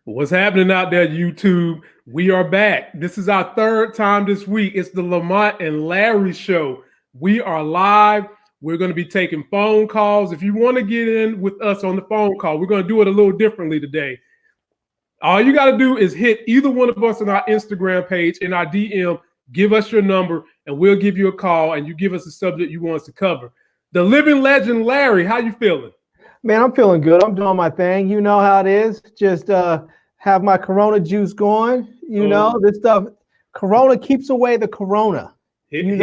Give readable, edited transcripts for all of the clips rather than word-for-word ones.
What's happening out there, YouTube? We are back. This is our third time this week. It's the Lamont and Larry show. We are live. We're going to be taking phone calls. If you want to get in with us on the phone call, we're going to do it a little differently today. All you got to do is hit either one of us on our Instagram page in our DM, give us your number, and we'll give you a call, and you give us a subject you want us to cover. The living legend, Larry, how you feeling? Man, I'm feeling good. I'm doing my thing. You know how it is. Just have my Corona juice going. You know, this stuff. Corona keeps away the Corona. Ladies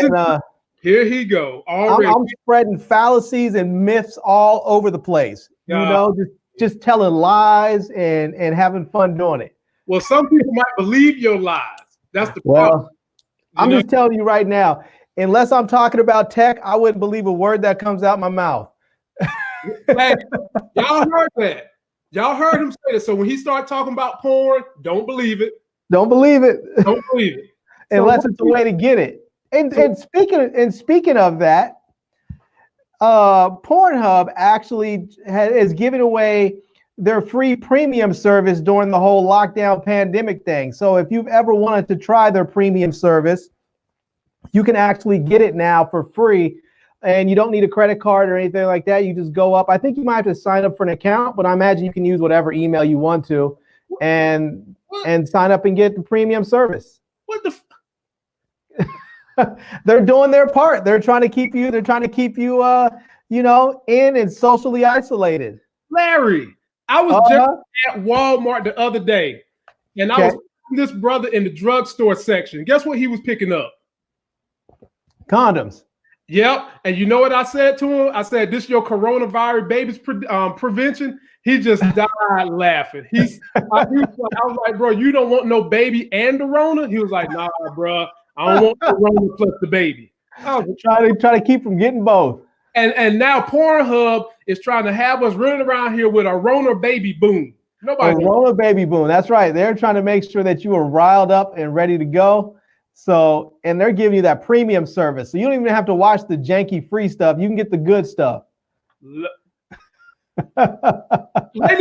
and here he go. I'm spreading fallacies and myths all over the place. You know, just telling lies and having fun doing it. Well, some people might believe your lies. That's the problem. I'm just telling you right now, unless I'm talking about tech, I wouldn't believe a word that comes out my mouth. Hey, y'all heard that. Y'all heard him say that. So when he started talking about porn, don't believe it. Don't believe it. Don't believe it. Unless it's a way to get it. And speaking of that, Pornhub actually is giving away their free premium service during the whole lockdown pandemic thing. So if you've ever wanted to try their premium service, you can actually get it now for free. And you don't need a credit card or anything like that. You just go up. I think you might have to sign up for an account, but I imagine you can use whatever email you want to and sign up and get the premium service. What the They're doing their part. They're trying to keep you, you know, in and socially isolated. Larry, I was just at Walmart the other day, and I was with this brother in the drugstore section. Guess what he was picking up? Condoms. Yep. And you know what I said to him? I said, "This your coronavirus baby's prevention." He just died laughing. I was like, "Bro, you don't want no baby and the Rona?" He was like, "Nah, bro, I don't want the Rona plus the baby." I was trying to keep from getting both. And now Pornhub is trying to have us running around here with a Rona baby boom. Rona baby boom. That's right. They're trying to make sure that you are riled up and ready to go. So, and they're giving you that premium service. So you don't even have to watch the janky free stuff. You can get the good stuff. Ladies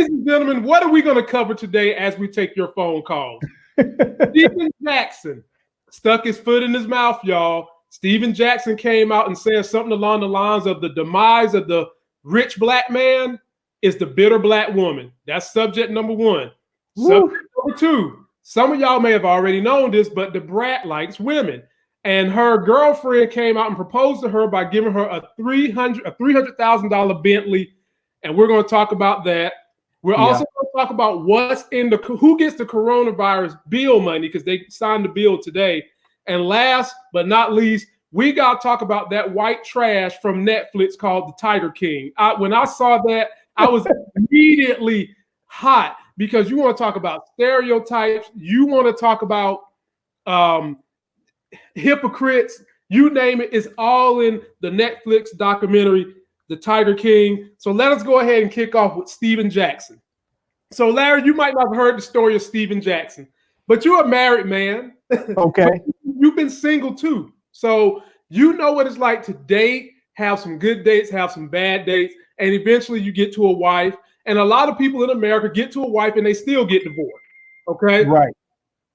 and gentlemen, what are we going to cover today as we take your phone calls? Steven Jackson stuck his foot in his mouth, y'all. Steven Jackson came out and said something along the lines of the demise of the rich black man is the bitter black woman. That's subject number one. Subject number two. Some of y'all may have already known this, but the Brat likes women. And her girlfriend came out and proposed to her by giving her a $300,000 Bentley. And we're going to talk about that. We're also going to talk about who gets the coronavirus bill money, because they signed the bill today. And last but not least, we got to talk about that white trash from Netflix called The Tiger King. When I saw that, I was immediately hot. Because you want to talk about stereotypes, you want to talk about hypocrites, you name it, it's all in the Netflix documentary, The Tiger King. So let us go ahead and kick off with Steven Jackson. So Larry, you might not have heard the story of Steven Jackson, but you're a married man. Okay. You've been single too. So you know what it's like to date, have some good dates, have some bad dates, and eventually you get to a wife. And a lot of people in America get to a wife and they still get divorced. Okay. Right.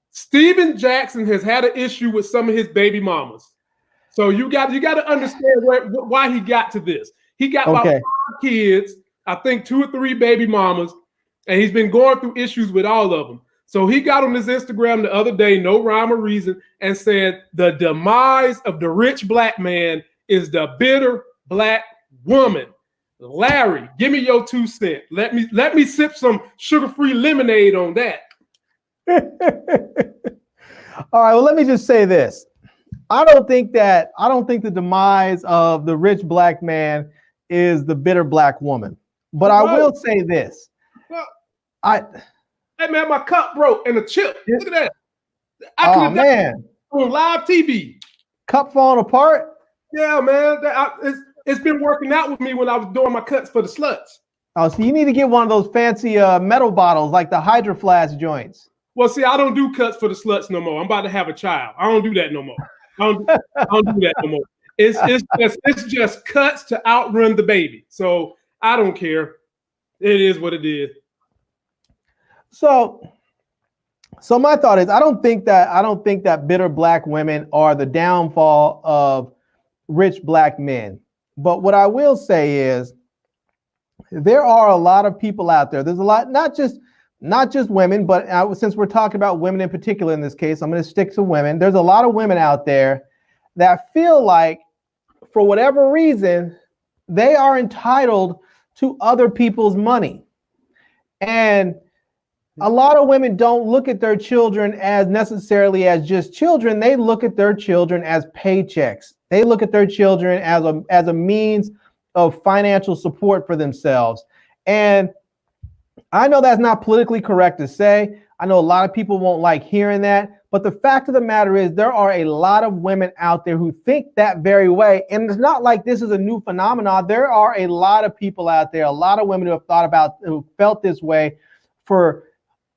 Steven Jackson has had an issue with some of his baby mamas. So you got to understand why he got to this. He got about 5 kids, I think 2 or 3 baby mamas, and he's been going through issues with all of them. So he got on his Instagram the other day, no rhyme or reason, and said the demise of the rich black man is the bitter black woman. Larry, give me your 2 cents. Let me sip some sugar-free lemonade on that. All right, well, let me just say this. I don't think the demise of the rich black man is the bitter black woman. But I will say this. Hey man, my cup broke and the chip. Look at that. I could have done that on live TV. Cup falling apart? Yeah, man. It's been working out with me when I was doing my cuts for the sluts. Oh, so you need to get one of those fancy metal bottles like the Hydro Flask joints. Well, see, I don't do cuts for the sluts no more. I'm about to have a child. I don't do that no more. I don't do that no more. It's just cuts to outrun the baby. So I don't care. It is what it is. So my thought is, I don't think that bitter black women are the downfall of rich black men. But what I will say is, there are a lot of people out there. There's a lot, not just women, but since we're talking about women in particular in this case, I'm going to stick to women. There's a lot of women out there that feel like, for whatever reason, they are entitled to other people's money. And a lot of women don't look at their children as necessarily as just children. They look at their children as paychecks. They look at their children as a means of financial support for themselves. And I know that's not politically correct to say. I know a lot of people won't like hearing that. But the fact of the matter is, there are a lot of women out there who think that very way. And it's not like this is a new phenomenon. There are a lot of people out there, a lot of women who felt this way for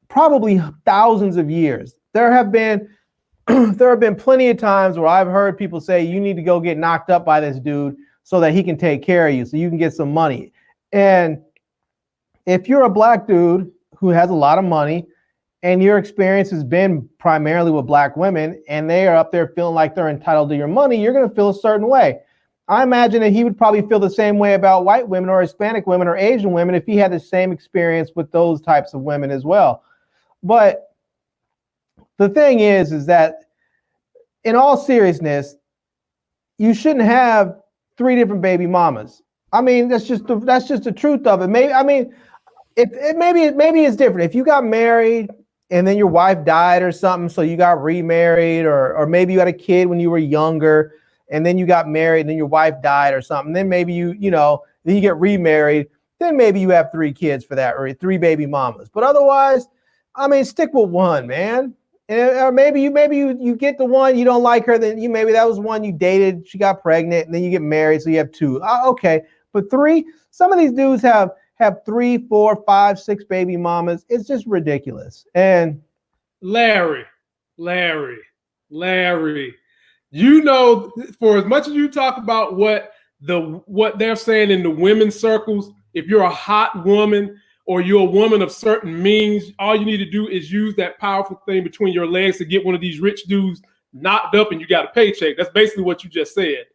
probably thousands of years. There have been plenty of times where I've heard people say, you need to go get knocked up by this dude so that he can take care of you, so you can get some money. And if you're a black dude who has a lot of money and your experience has been primarily with black women and they are up there feeling like they're entitled to your money, you're going to feel a certain way. I imagine that he would probably feel the same way about white women or Hispanic women or Asian women if he had the same experience with those types of women as well. But the thing is that in all seriousness, you shouldn't have 3 different baby mamas. I mean, that's just the truth of it. Maybe it's different. If you got married and then your wife died or something, so you got remarried, or maybe you had a kid when you were younger and then you got married and then your wife died or something, then maybe then you get remarried, then maybe you have 3 kids for that, or 3 baby mamas. But otherwise, I mean, stick with one, man. Or maybe you get the one, you don't like her, then maybe that was one you dated, she got pregnant, and then you get married, so you have 2. Okay, but 3, some of these dudes have 3, 4, 5, 6 baby mamas. It's just ridiculous. And Larry, you know, for as much as you talk about what they're saying in the women's circles, if you're a hot woman or you're a woman of certain means, all you need to do is use that powerful thing between your legs to get one of these rich dudes knocked up and you got a paycheck. That's basically what you just said.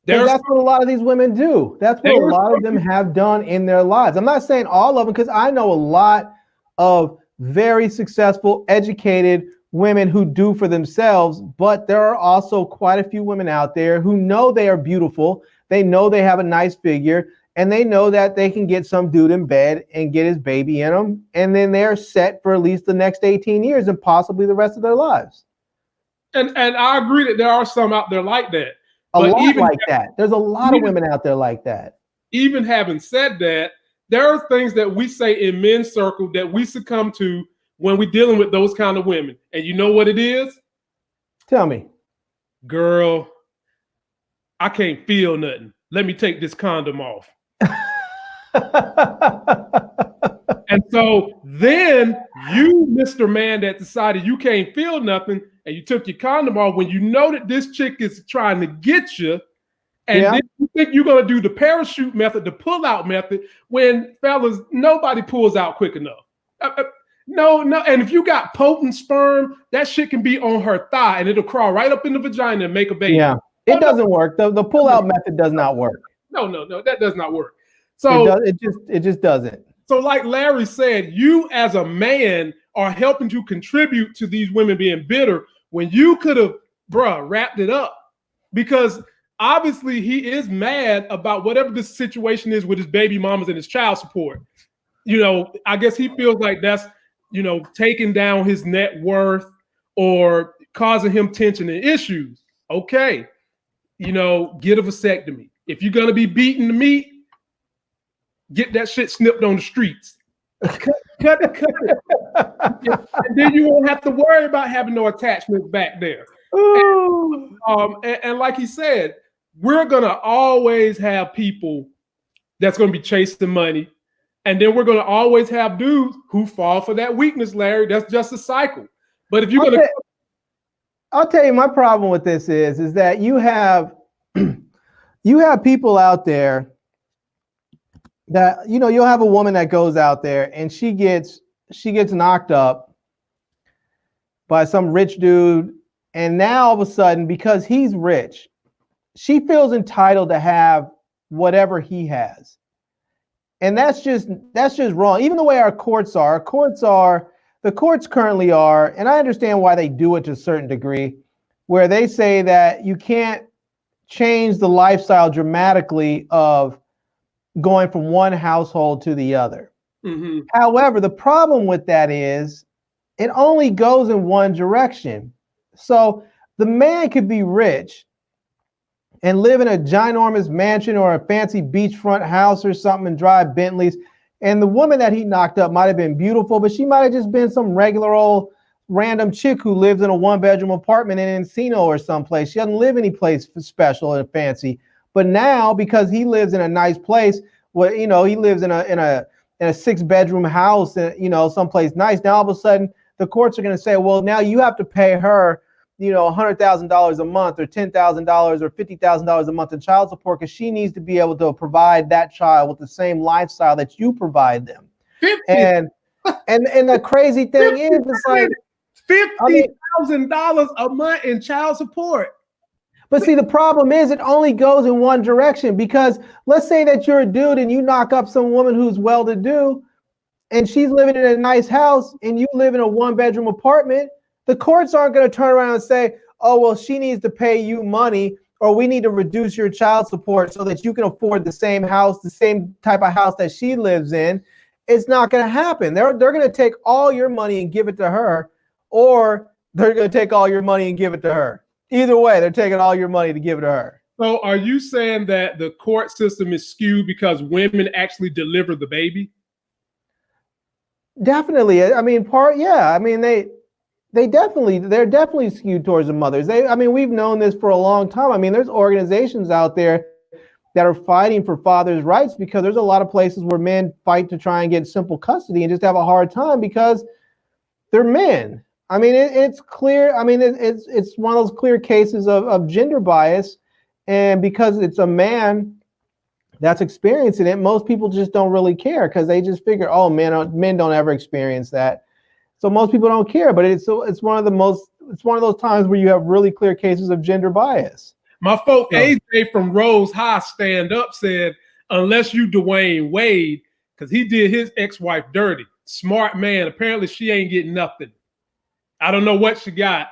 That's what a lot of these women do. That's what a lot of them have done in their lives. I'm not saying all of them, because I know a lot of very successful, educated women who do for themselves, but there are also quite a few women out there who know they are beautiful. They know they have a nice figure, and they know that they can get some dude in bed and get his baby in them, and then they're set for at least the next 18 years and possibly the rest of their lives. And I agree that there are some out there like that. There's a lot of women out there like that. Even having said that, there are things that we say in men's circle that we succumb to when we're dealing with those kind of women. And you know what it is? Tell me. Girl, I can't feel nothing. Let me take this condom off. And so then you, Mr. Man, that decided you can't feel nothing and you took your condom off when you know that this chick is trying to get you, and then you think you're going to do the parachute method, the pull-out method, when, fellas, nobody pulls out quick enough. No. And if you got potent sperm, that shit can be on her thigh and it'll crawl right up in the vagina and make a baby. Yeah, it doesn't work. The pull-out method does not work. No, that does not work. So it just doesn't. So like Larry said, you as a man are helping to contribute to these women being bitter when you could have, wrapped it up. Because obviously he is mad about whatever the situation is with his baby mamas and his child support. I guess he feels like that's, taking down his net worth or causing him tension and issues. Okay. Get a vasectomy. If you're going to be beating the meat, get that shit snipped on the streets. Cut it. And then you won't have to worry about having no attachments back there. And like he said, we're going to always have people that's going to be chasing money. And then we're going to always have dudes who fall for that weakness, Larry. That's just a cycle. But if you're going to... I'll tell you, my problem with this is that you have people out there that, you'll have a woman that goes out there and she gets she gets knocked up by some rich dude. And now all of a sudden, because he's rich, she feels entitled to have whatever he has. And that's just wrong. Even the way the courts currently are, and I understand why they do it to a certain degree, where they say that you can't change the lifestyle dramatically of going from one household to the other. Mm-hmm. However, the problem with that is it only goes in one direction. So the man could be rich and live in a ginormous mansion or a fancy beachfront house or something and drive Bentleys. And the woman that he knocked up might have been beautiful, but she might have just been some regular old random chick who lives in a one-bedroom apartment in Encino or someplace. She doesn't live any place special and fancy. But now, because he lives in a nice place, well, he lives in a 6-bedroom house, someplace nice. Now all of a sudden, the courts are going to say, well, now you have to pay her, $100,000 a month or $10,000 or $50,000 a month in child support because she needs to be able to provide that child with the same lifestyle that you provide them. 50. And the crazy thing is, it's like $50,000 a month in child support. But see, the problem is it only goes in one direction, because let's say that you're a dude and you knock up some woman who's well-to-do and she's living in a nice house and you live in a 1-bedroom apartment. The courts aren't going to turn around and say, oh, well, she needs to pay you money, or we need to reduce your child support so that you can afford the same house, the same type of house that she lives in. It's not going to happen. They're going to take all your money and give it to her, or they're going to take all your money and give it to her. Either way, they're taking all your money to give it to her. So are you saying that the court system is skewed because women actually deliver the baby? Definitely. I mean, they're definitely skewed towards the mothers. We've known this for a long time. I mean, there's organizations out there that are fighting for fathers' rights, because there's a lot of places where men fight to try and get simple custody and just have a hard time because they're men. I mean, it's clear. I mean, it's one of those clear cases of gender bias. And because it's a man that's experiencing it, most people just don't really care, because they just figure, oh, men don't ever experience that. So most people don't care. But it's one of those times where you have really clear cases of gender bias. My folk AJ from Rose High Stand Up said, unless you Dwayne Wade, because he did his ex-wife dirty. Smart man. Apparently she ain't getting nothing. I don't know what she got,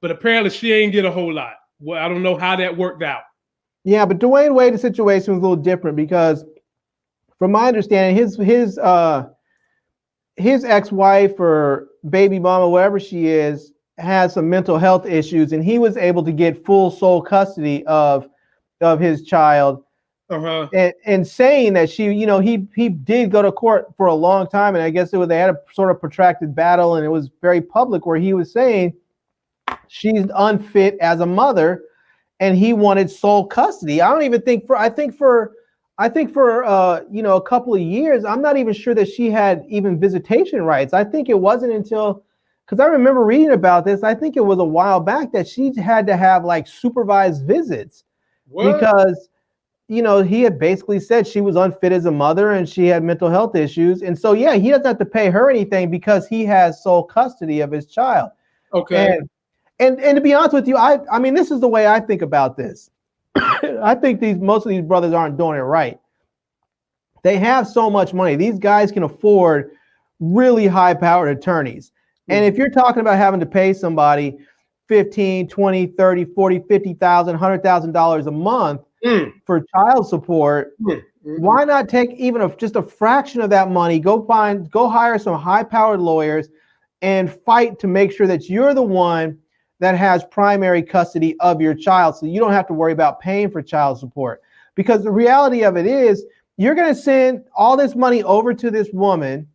but apparently she ain't get a whole lot. Well, I don't know how that worked out. Yeah, but Dwayne Wade's situation was a little different, because from my understanding, his ex-wife or baby mama, whatever she is, has some mental health issues, and he was able to get full sole custody of his child. Uh-huh. And saying that he did go to court for a long time, and I guess they had a sort of protracted battle, and it was very public, where he was saying she's unfit as a mother, and he wanted sole custody. I think for a couple of years, I'm not even sure that she had even visitation rights. I think it wasn't until, because I remember reading about this, I think it was a while back, that she had to have like supervised visits. What? Because he had basically said she was unfit as a mother and she had mental health issues. And so, yeah, he doesn't have to pay her anything because he has sole custody of his child. Okay. And to be honest with you, I mean, this is the way I think about this. I think most of these brothers aren't doing it right. They have so much money. These guys can afford really high-powered attorneys. And if you're talking about having to pay somebody $15,000, $20,000, $30,000, $40,000, $50,000, $100,000 a month for child support, why not take even just a fraction of that money, go hire some high-powered lawyers and fight to make sure that you're the one that has primary custody of your child, so you don't have to worry about paying for child support. Because the reality of it is, you're going to send all this money over to this woman,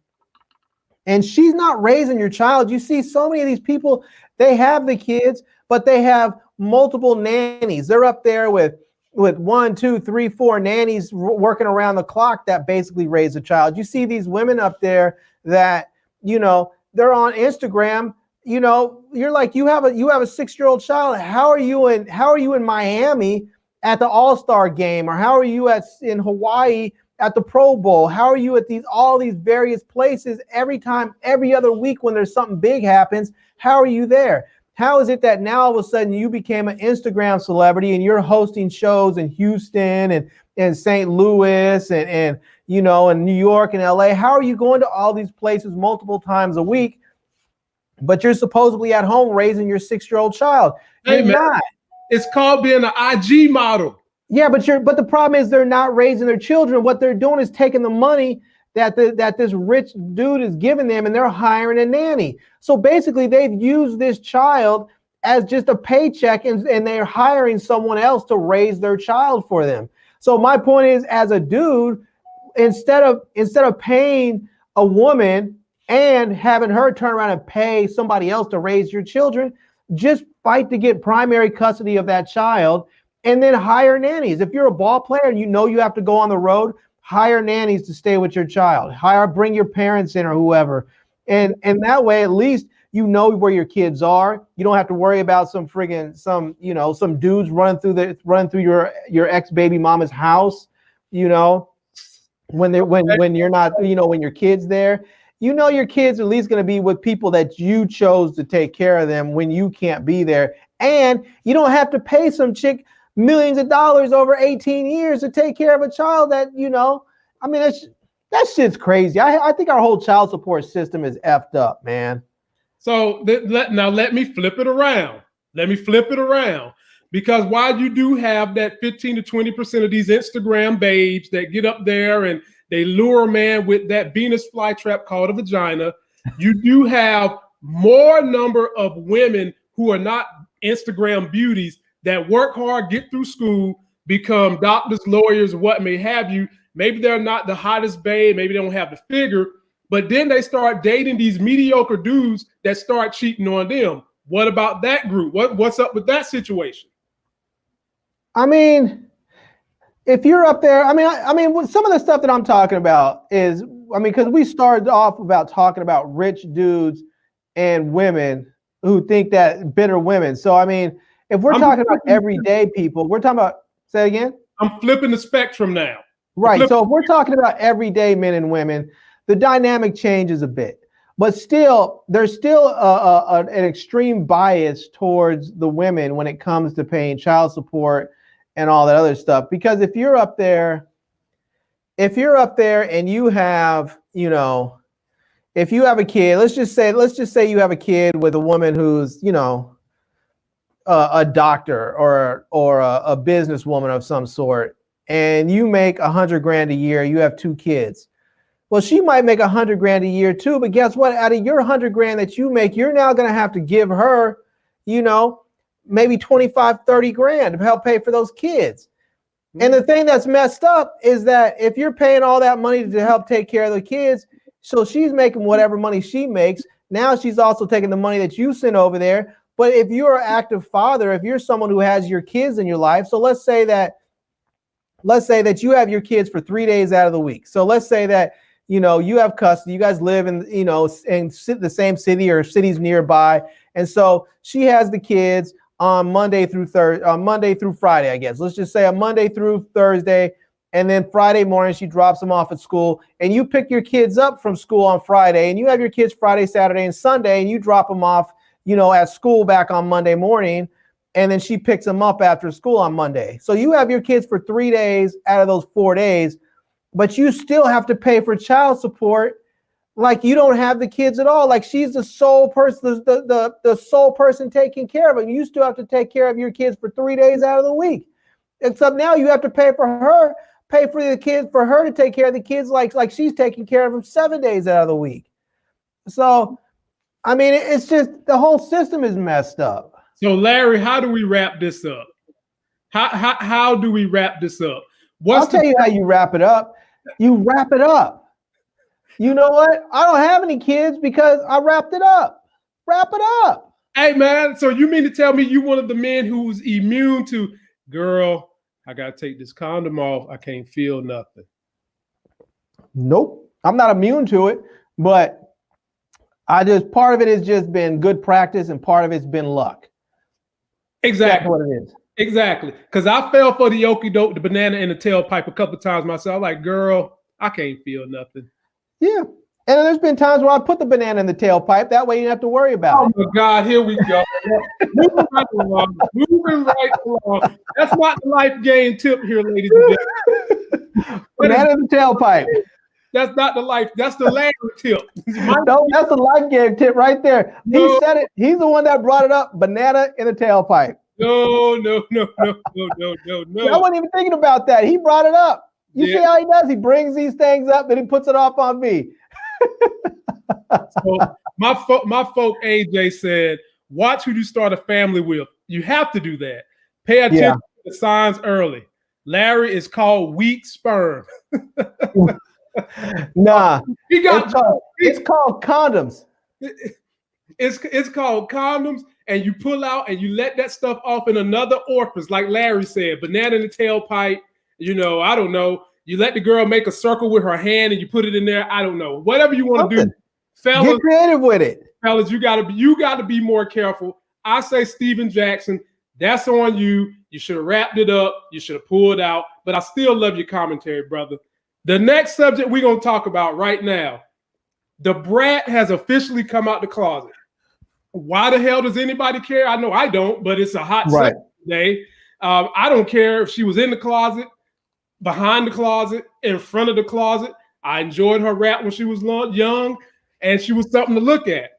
and she's not raising your child. You see so many of these people, they have the kids, but they have multiple nannies. They're up there with 1, 2, 3, 4 nannies working around the clock that basically raise a child. You see these women up there that, they're on Instagram. You're like, you have a 6-year-old child. How are you in Miami at the All-Star game? Or how are you in Hawaii at the Pro Bowl? How are you at all these various places every time, every other week when there's something big happens? How are you there? How is it that now all of a sudden you became an Instagram celebrity and you're hosting shows in Houston and St. Louis and you know, in New York and LA? How are you going to all these places multiple times a week, but you're supposedly at home raising your 6-year-old child? You're not. It's called being an IG model. Yeah, but the problem is they're not raising their children. What they're doing is taking the money that this rich dude is giving them, and they're hiring a nanny. So basically, they've used this child as just a paycheck, and they're hiring someone else to raise their child for them. So my point is, as a dude, instead of paying a woman and having her turn around and pay somebody else to raise your children, just fight to get primary custody of that child and then hire nannies. If you're a ball player and you know you have to go on the road, hire nannies to stay with your child. Bring your parents in or whoever. And that way, at least you know where your kids are. You don't have to worry about some dudes running through your ex-baby mama's house, you know, when you're not, you know, when your kid's there. You know your kids are at least going to be with people that you chose to take care of them when you can't be there. And you don't have to pay some chick millions of dollars over 18 years to take care of a child that, you know, I mean, that shit's crazy. I think our whole child support system is effed up, man. So now let me flip it around. Because while you do have that 15 to 20% of these Instagram babes that get up there and they lure a man with that Venus flytrap called a vagina, you do have more number of women who are not Instagram beauties that work hard, get through school, become doctors, lawyers, what may have you. Maybe they're not the hottest babe, maybe they don't have the figure, but then they start dating these mediocre dudes that start cheating on them. What about that group? What's up with that situation? I mean, if you're up there, I mean, some of the stuff that I'm talking about is, because we started off about talking about rich dudes and women who think that bitter women. So, I mean, if we're talking about everyday people, we're talking about, say again? I'm flipping the spectrum now. Right. So if we're talking about everyday men and women, the dynamic changes a bit. But still, there's still an extreme bias towards the women when it comes to paying child support and all that other stuff. Because if you're up there and you have, you know, if you have a kid, let's just say you have a kid with a woman who's, you know, a doctor or a businesswoman of some sort, and you make $100,000 a year, you have 2 kids. Well, she might make $100,000 a year too, but guess what? Out of your $100,000 that you make, you're now going to have to give her, you know, maybe $25,000, $30,000 to help pay for those kids. And the thing that's messed up is that if you're paying all that money to help take care of the kids, so she's making whatever money she makes. Now she's also taking the money that you sent over there. But if you're an active father, if you're someone who has your kids in your life, so let's say that you have your kids for 3 days out of the week. So let's say that, you know, you have custody, you guys live in, you know, in the same city or cities nearby. And so she has the kids on Monday through Friday, I guess. Let's just say on Monday through Thursday. And then Friday morning, she drops them off at school, and you pick your kids up from school on Friday, and you have your kids Friday, Saturday, and Sunday, and you drop them off, you know, at school back on Monday morning. And then she picks them up after school on Monday. So you have your kids for 3 days out of those 4 days, but you still have to pay for child support like you don't have the kids at all. Like she's the sole person, the sole person taking care of it. You still have to take care of your kids for 3 days out of the week. Except now you have to pay for her to take care of the kids like she's taking care of them 7 days out of the week. So, I mean, it's just the whole system is messed up. So, Larry, how do we wrap this up? How do we wrap this up? I'll tell you how you wrap it up. You wrap it up. You know what? I don't have any kids because I wrapped it up. Wrap it up. Hey, man, so you mean to tell me you one of the men who's immune to, girl, I got to take this condom off. I can't feel nothing. Nope. I'm not immune to it, but part of it has just been good practice and part of it's been luck. Exactly. That's what it is. Exactly. Because I fell for the okie doke, the banana and the tailpipe a couple of times myself. Like, girl, I can't feel nothing. Yeah. And then there's been times where I put the banana in the tailpipe. That way you don't have to worry about it. Oh my God, here we go. Moving right along. Moving right along. That's not the life game tip here, ladies and gentlemen. Banana in the tailpipe. That's not the life. That's the Larry tip. No, that's the life game tip right there. He said it. He's the one that brought it up. Banana in the tailpipe. No. I wasn't even thinking about that. He brought it up. You see how he does? He brings these things up, then he puts it off on me. So my folk AJ said, watch who you start a family with. You have to do that. Pay attention to the signs early. Larry is called weak sperm. Nah, it's called condoms. It's called condoms, and you pull out and you let that stuff off in another orifice, like Larry said, banana in the tailpipe. I don't know. You let the girl make a circle with her hand and you put it in there. I don't know. Whatever you want to do, fellas. Get creative with it, fellas. You gotta be more careful. I say Steven Jackson. That's on you. You should have wrapped it up. You should have pulled out. But I still love your commentary, brother. The next subject we're going to talk about right now, the Brat has officially come out the closet. Why the hell does anybody care? I know I don't, but it's a hot subject today. I don't care if she was in the closet, behind the closet, in front of the closet. I enjoyed her rap when she was young, and she was something to look at.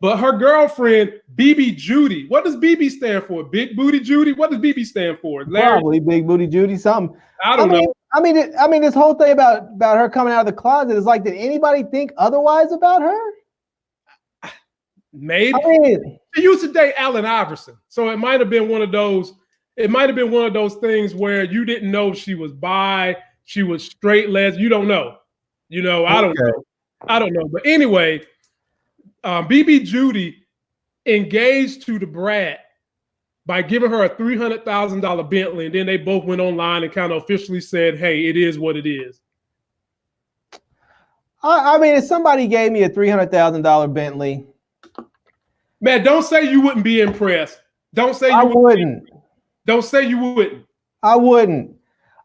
But her girlfriend, BB Judy, what does BB stand for? Big Booty Judy? What does BB stand for? Larry? Probably Big Booty Judy, something. I don't know. I mean, this whole thing about her coming out of the closet is like, did anybody think otherwise about her? Maybe. She used to date Allen Iverson, so it might have been one of those. It might have been one of those things where you didn't know she was bi, she was straight, lesbian. You don't know. I don't know. I don't know. But anyway, BB Judy engaged to the Brat by giving her a $300,000 Bentley, and then they both went online and kind of officially said, hey, it is what it is. I mean, if somebody gave me a $300,000 Bentley, man, don't say you wouldn't be impressed. Don't say you wouldn't. Don't say you wouldn't. I wouldn't.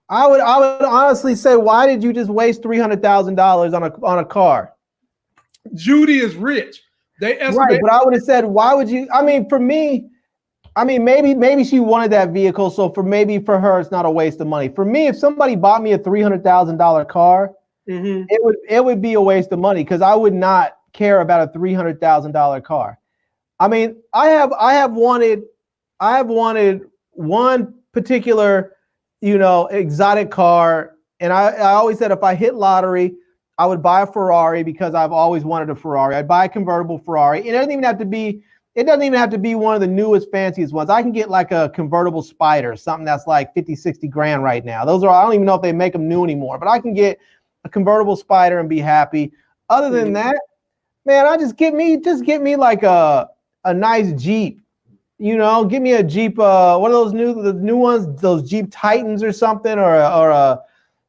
I would honestly say, why did you just waste $300,000 on a car? Judy is rich. They estimate. Right, but I would have said, why would you? I mean, for me, maybe she wanted that vehicle, so for her, it's not a waste of money. For me, if somebody bought me a $300,000 car, it would be a waste of money because I would not care about a $300,000 car. I mean, I have wanted one particular, exotic car, and I always said if I hit lottery, I would buy a Ferrari because I've always wanted a Ferrari. I'd buy a convertible Ferrari. It doesn't even have to be one of the newest, fanciest ones. I can get like a convertible Spider, something that's like 50, 60 grand right now. I don't even know if they make them new anymore, but I can get a convertible Spider and be happy. Other than that, man, just get me like a nice Jeep. Give me a Jeep. What are the new ones? Those Jeep Titans or something, or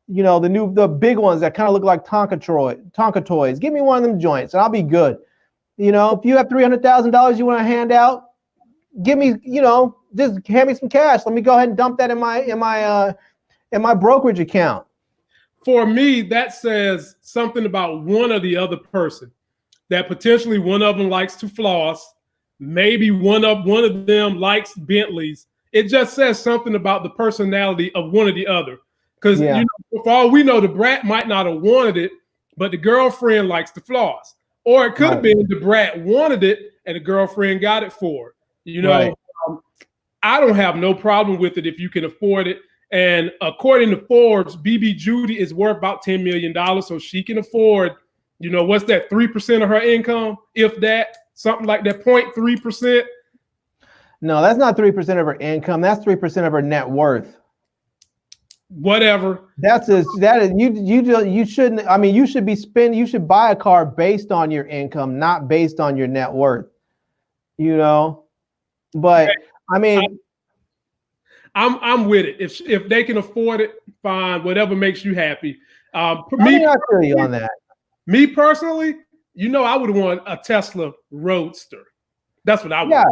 the big ones that kind of look like Tonka toys. Give me one of them joints, and I'll be good. If you have $300,000 you want to hand out, give me, just hand me some cash. Let me go ahead and dump that in my brokerage account. For me, that says something about one or the other person. That potentially one of them likes to floss. Maybe one of them likes Bentleys. It just says something about the personality of one or the other. Because for all we know, the Brat might not have wanted it, but the girlfriend likes to floss. Or it could have been the Brat wanted it and the girlfriend got it for her. I don't have no problem with it if you can afford it. And according to Forbes, BB Judy is worth about $10 million. So she can afford, what's that, 3% of her income? If that, something like that, 0.3%. No, that's not 3% of her income. That's 3% of her net worth. Whatever. You shouldn't. I mean, you should buy a car based on your income, not based on your net worth. But I mean, I'm with it. If they can afford it, fine. Whatever makes you happy. I feel you on that. Me personally, I would want a Tesla Roadster. That's what I would. Yeah,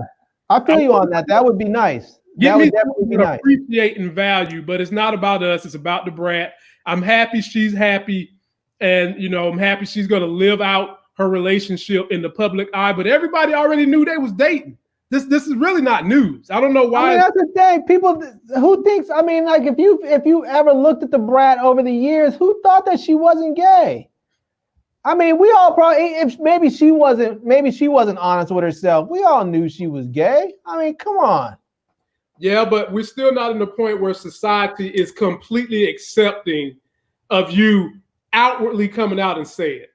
I feel you on that. That would be nice. That would definitely be nice. Appreciating value, but it's not about us. It's about the Brat. I'm happy she's happy. And, I'm happy she's going to live out her relationship in the public eye. But everybody already knew they was dating. This is really not news. I don't know why. I mean, that's the thing. People who thinks, I mean, like if you ever looked at the Brat over the years, who thought that she wasn't gay? I mean, we all probably, if maybe she wasn't honest with herself. We all knew she was gay. I mean, come on. Yeah, but we're still not in the point where society is completely accepting of you outwardly coming out and saying it.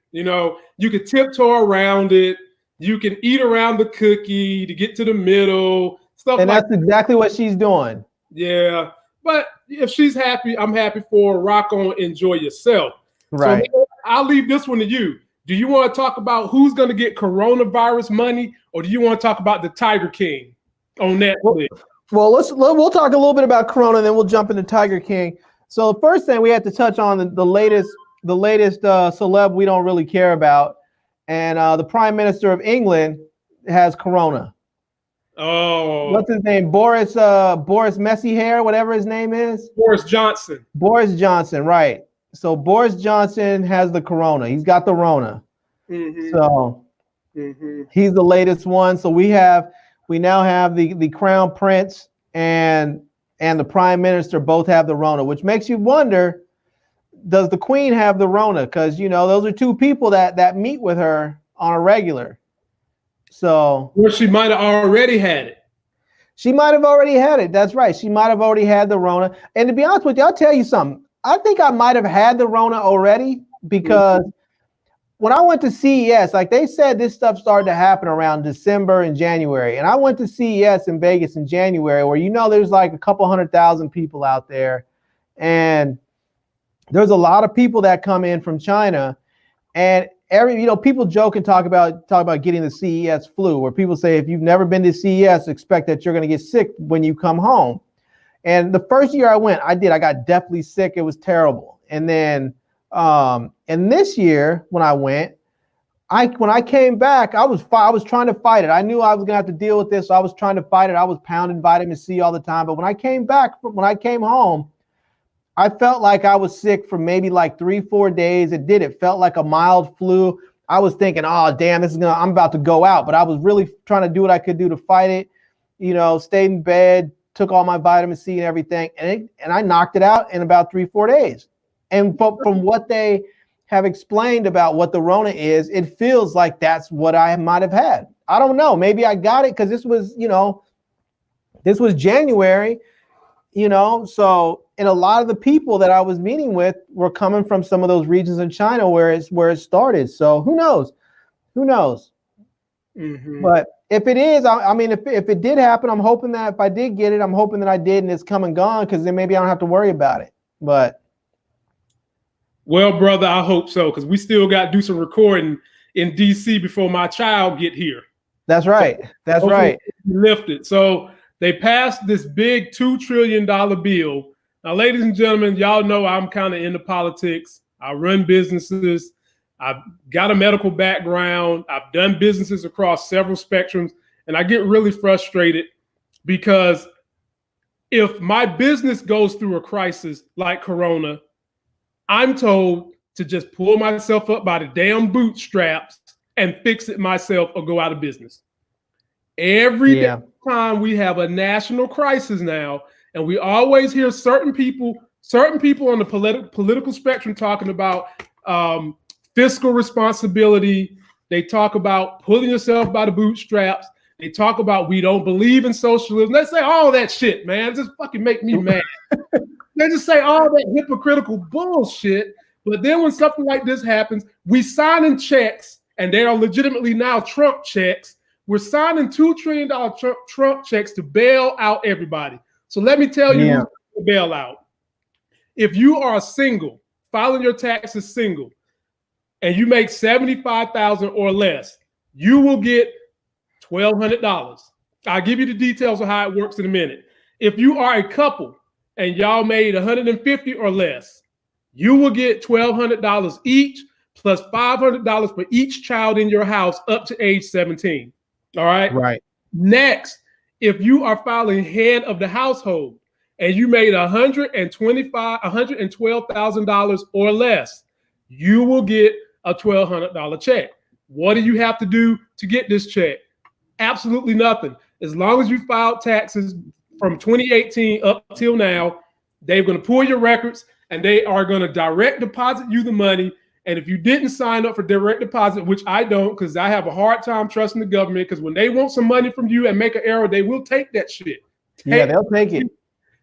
You could tiptoe around it. You can eat around the cookie to get to the middle, stuff and like that's exactly what she's doing. Yeah, but if she's happy, I'm happy for her. Rock on, enjoy yourself. Right. So I'll leave this one to you. Do you want to talk about who's going to get coronavirus money, or do you want to talk about the Tiger King on Netflix? Well, we'll talk a little bit about Corona, and then we'll jump into Tiger King. So the first thing we have to touch on the latest celeb we don't really care about, and the Prime Minister of England has Corona. Oh, what's his name? Boris Messy Hair, whatever his name is. Boris Johnson. Boris Johnson, right? So Boris Johnson has the Corona. He's got the Rona. Mm-hmm. So he's the latest one. So we now have the Crown Prince and the Prime Minister both have the Rona, which makes you wonder, does the Queen have the Rona? Because those are two people that meet with her on a regular. So or she might have already had it. She might have already had it. That's right. She might have already had the Rona. And to be honest with you, I'll tell you something. I think I might have had the Rona already because when I went to CES, like they said, this stuff started to happen around December and January. And I went to CES in Vegas in January where, there's like a couple 100,000 people out there. And there's a lot of people that come in from China. And people joke and talk about getting the CES flu, where people say, if you've never been to CES, expect that you're going to get sick when you come home. And the first year I went, I got deathly sick. It was terrible. And then, and this year when I went, when I came back, I was trying to fight it. I knew I was gonna have to deal with this, so I was trying to fight it. I was pounding vitamin C all the time. But when I came home, I felt like I was sick for maybe like 3-4 days. It felt like a mild flu. I was thinking, oh damn, I'm about to go out. But I was really trying to do what I could do to fight it. Stayed in bed, took all my vitamin C and everything, and I knocked it out in about 3-4 days. And from what they have explained about what the Rona is, it feels like that's what I might have had. I don't know. Maybe I got it because this was January, so, and a lot of the people that I was meeting with were coming from some of those regions in China where it started. So who knows? Mm-hmm. But if it is, I mean, if it did happen, I'm hoping that if I did get it, I'm hoping that I did and it's come and gone, because then maybe I don't have to worry about it. But well, brother, I hope so, because we still got to do some recording in DC before my child get here. That's right. So that's right. Lifted. So they passed this big $2 trillion bill. Now, ladies and gentlemen, y'all know I'm kind of into politics. I run businesses. I've got a medical background. I've done businesses across several spectrums, and I get really frustrated because if my business goes through a crisis like Corona, I'm told to just pull myself up by the damn bootstraps and fix it myself or go out of business. Every time we have a national crisis now, and we always hear certain people on the political spectrum talking about fiscal responsibility. They talk about pulling yourself by the bootstraps. They talk about we don't believe in socialism. They say all that shit, man. Just fucking make me mad. They just say all that hypocritical bullshit. But then when something like this happens, we sign in checks, and they are legitimately now Trump checks. We're signing $2 trillion Trump checks to bail out everybody. So let me tell you who's the bailout. If you are single, filing your taxes single, and you make $75,000 or less, you will get $1,200. I'll give you the details of how it works in a minute. If you are a couple and y'all made $150 or less, you will get $1,200 each, plus $500 for each child in your house up to age 17. All right. Right. Next, if you are filing head of the household and you made $112,000 or less, you will get a $1,200 check. What do you have to do to get this check? Absolutely nothing. As long as you filed taxes from 2018 up till now, they're going to pull your records and they are going to direct deposit you the money. And if you didn't sign up for direct deposit, which I don't, because I have a hard time trusting the government, because when they want some money from you and make an error, they will take that shit. Yeah, they'll take it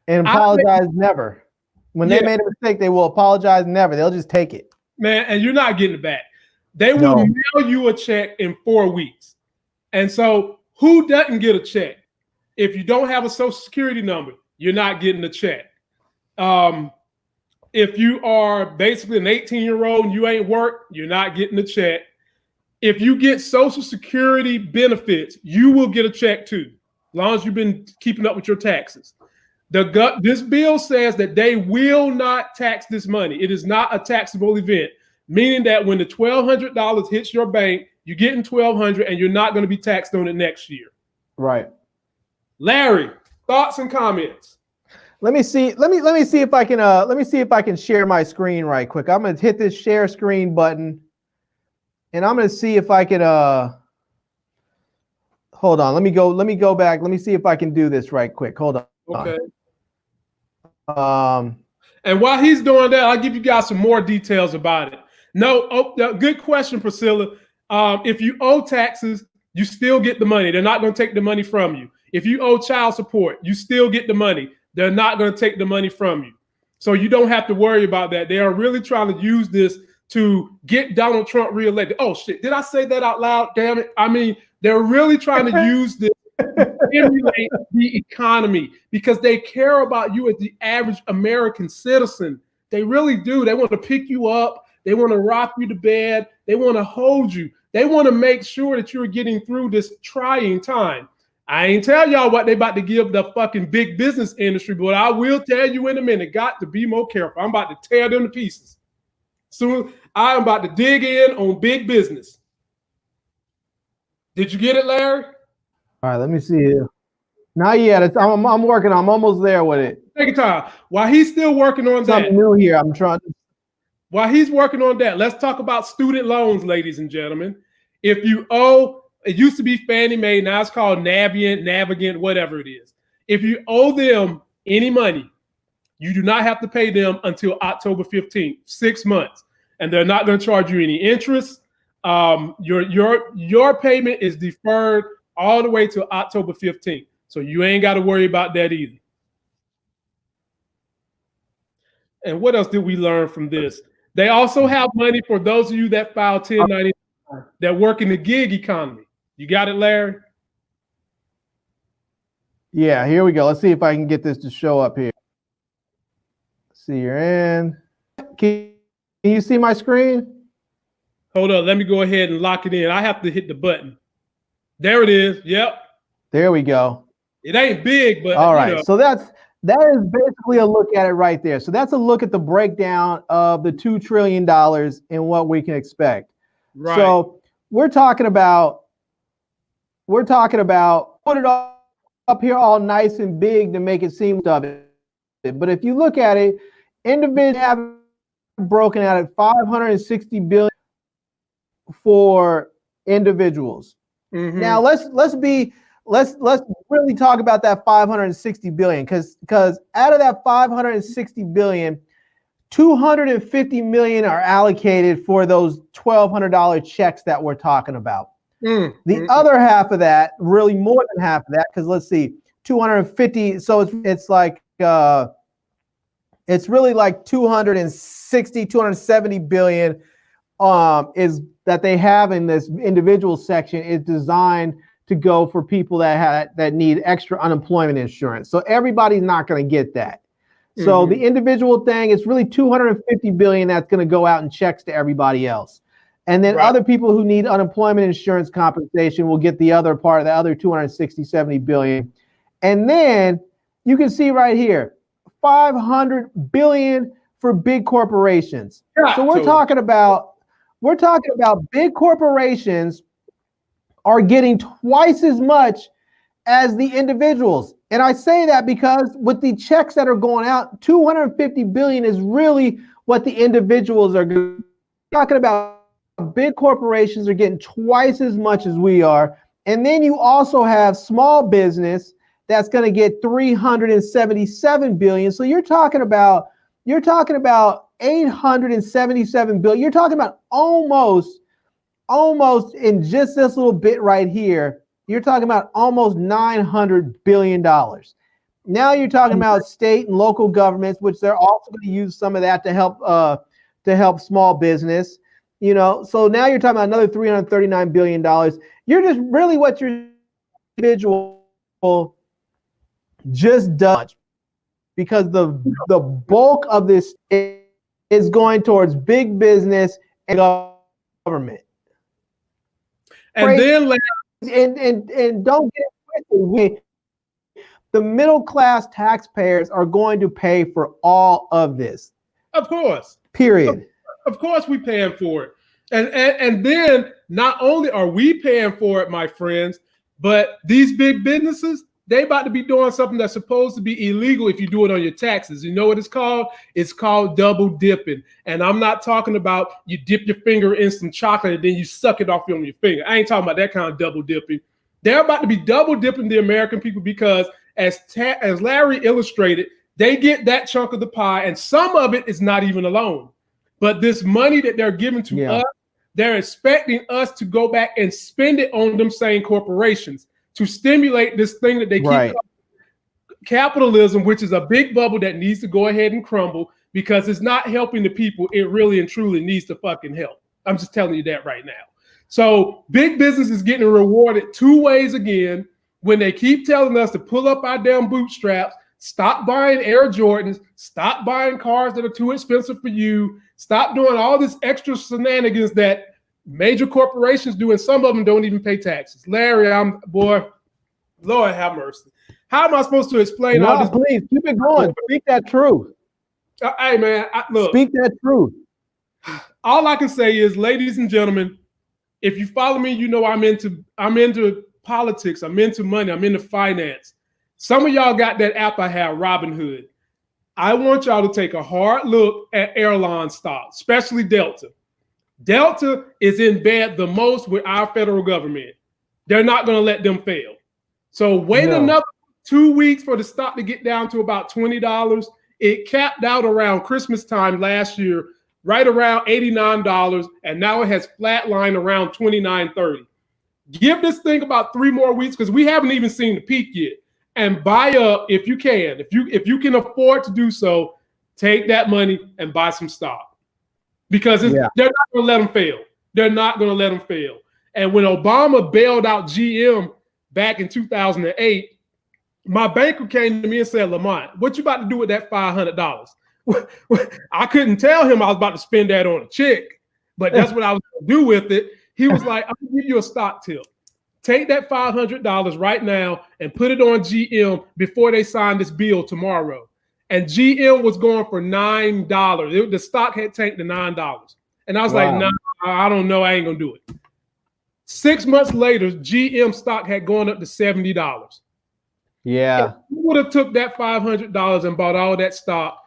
and apologize never. When they made a mistake, they will apologize never. They'll just take it. Man, and you're not getting it back. They will mail you a check in 4 weeks. And so who doesn't get a check? If you don't have a social security number, you're not getting a check. If you are basically an 18-year-old and you ain't worked, you're not getting a check. If you get social security benefits, you will get a check too, as long as you've been keeping up with your taxes. This bill says that they will not tax this money. It is not a taxable event, meaning that when the $1,200 hits your bank, you're getting $1,200 and you're not going to be taxed on it next year. Right. Larry, thoughts and comments? Let me see if I can share my screen right quick. I'm gonna hit this share screen button and I'm gonna see if I can hold on. Let me go back. Let me see if I can do this right quick. Hold on. Okay. And while he's doing that, I'll give you guys some more details about it. Good question, Priscilla. If you owe taxes, you still get the money. They're not going to take the money from you. If you owe child support, you still get the money. They're not going to take the money from you. So you don't have to worry about that. They are really trying to use this to get Donald Trump reelected. Oh, shit. Did I say that out loud? Damn it. I mean, they're really trying to use this to stimulate the economy because they care about you as the average American citizen. They really do. They want to pick you up. They want to rock you to bed. They want to hold you. They want to make sure that you're getting through this trying time. I ain't tell y'all what they about to give the fucking big business industry, but I will tell you in a minute. Got to be more careful. I'm about to tear them to pieces. Soon, I'm about to dig in on big business. Did you get it, Larry? All right, let me see here. Not yet. I'm working. I'm almost there with it. Take your time. While he's still working on Something new here. I'm trying to. While he's working on that, let's talk about student loans, ladies and gentlemen. If you owe, it used to be Fannie Mae, now it's called Navigant, whatever it is. If you owe them any money, you do not have to pay them until October 15th, 6 months. And they're not going to charge you any interest. Your payment is deferred all the way to October 15th. So you ain't got to worry about that either. And what else did we learn from this? They also have money for those of you that file 1099 that work in the gig economy. You got it, Larry? Yeah, here we go. Let's see if I can get this to show up here. See, you're in. Can you see my screen? Hold on. Let me go ahead and lock it in. I have to hit the button. There it is. Yep. There we go. It ain't big, but all right. So that is basically a look at it right there. So that's a look at the breakdown of the $2 trillion and what we can expect. Right. So we're talking about put it up here all nice and big to make it seem of it. But if you look at it, individuals have broken out at $560 billion for individuals. Mm-hmm. Now let's really talk about that $560 billion because out of that $560 billion, $250 million are allocated for those $1,200 checks that we're talking about. The other half of that, really more than half of that, because let's see, 250. So it's like it's really like 270 billion is that they have in this individual section is designed to go for people that need extra unemployment insurance. So everybody's not going to get that. So the individual thing is really 250 billion that's going to go out in checks to everybody else. And then other people who need unemployment insurance compensation will get the other part of the other 70 billion. And then you can see right here, 500 billion for big corporations. So we're talking about big corporations are getting twice as much as the individuals. And I say that because with the checks that are going out, 250 billion is really what the individuals are going talking about big corporations are getting twice as much as we are. And then you also have small business that's going to get 377 billion. So you're talking about 877 billion. You're talking about almost in just this little bit right here, you're talking about almost $900 billion. Now you're talking about state and local governments, which they're also going to use some of that to help small business. You know, so now you're talking about another $339 billion. You're just really what your individual just does, because the bulk of this is going towards big business and government. And then and don't get it twisted. The middle class taxpayers are going to pay for all of this. Of course. Period. Of course we paying for it. And then not only are we paying for it, my friends, but these big businesses, they about to be doing something that's supposed to be illegal if you do it on your taxes. You know what it's called? It's called double dipping. And I'm not talking about you dip your finger in some chocolate and then you suck it off on your finger. I ain't talking about that kind of double dipping. They're about to be double dipping the American people because as Larry illustrated, they get that chunk of the pie and some of it is not even a loan. But this money that they're giving to us, they're expecting us to go back and spend it on them same corporations to stimulate this thing that they keep calling capitalism, which is a big bubble that needs to go ahead and crumble because it's not helping the people it really and truly needs to fucking help. I'm just telling you that right now. So big business is getting rewarded two ways again when they keep telling us to pull up our damn bootstraps, stop buying Air Jordans, stop buying cars that are too expensive for you, stop doing all this extra shenanigans that major corporations do, and some of them don't even pay taxes. Larry, Lord have mercy. How am I supposed to explain all this? Please keep it going. Speak that truth. Hey man, look. Speak that truth. All I can say is, ladies and gentlemen, if you follow me, you know I'm into politics, I'm into money, I'm into finance. Some of y'all got that app I have, Robinhood. I want y'all to take a hard look at airline stocks, especially Delta. Delta is in bed the most with our federal government. They're not going to let them fail. So wait another 2 weeks for the stock to get down to about $20. It capped out around Christmas time last year, right around $89, and now it has flatlined around $29.30. Give this thing about 3 more weeks because we haven't even seen the peak yet. And buy up if you can. If you can afford to do so, take that money and buy some stock. Because they're not going to let them fail. They're not going to let them fail. And when Obama bailed out GM back in 2008, my banker came to me and said, Lamont, what you about to do with that $500? I couldn't tell him I was about to spend that on a chick, but that's what I was going to do with it. He was like, I'm going to give you a stock tip. Take that $500 right now and put it on GM before they sign this bill tomorrow. And GM was going for $9. The stock had tanked to $9. And I was like, nah, I don't know. I ain't going to do it. 6 months later, GM stock had gone up to $70. Yeah. If you would have took that $500 and bought all that stock,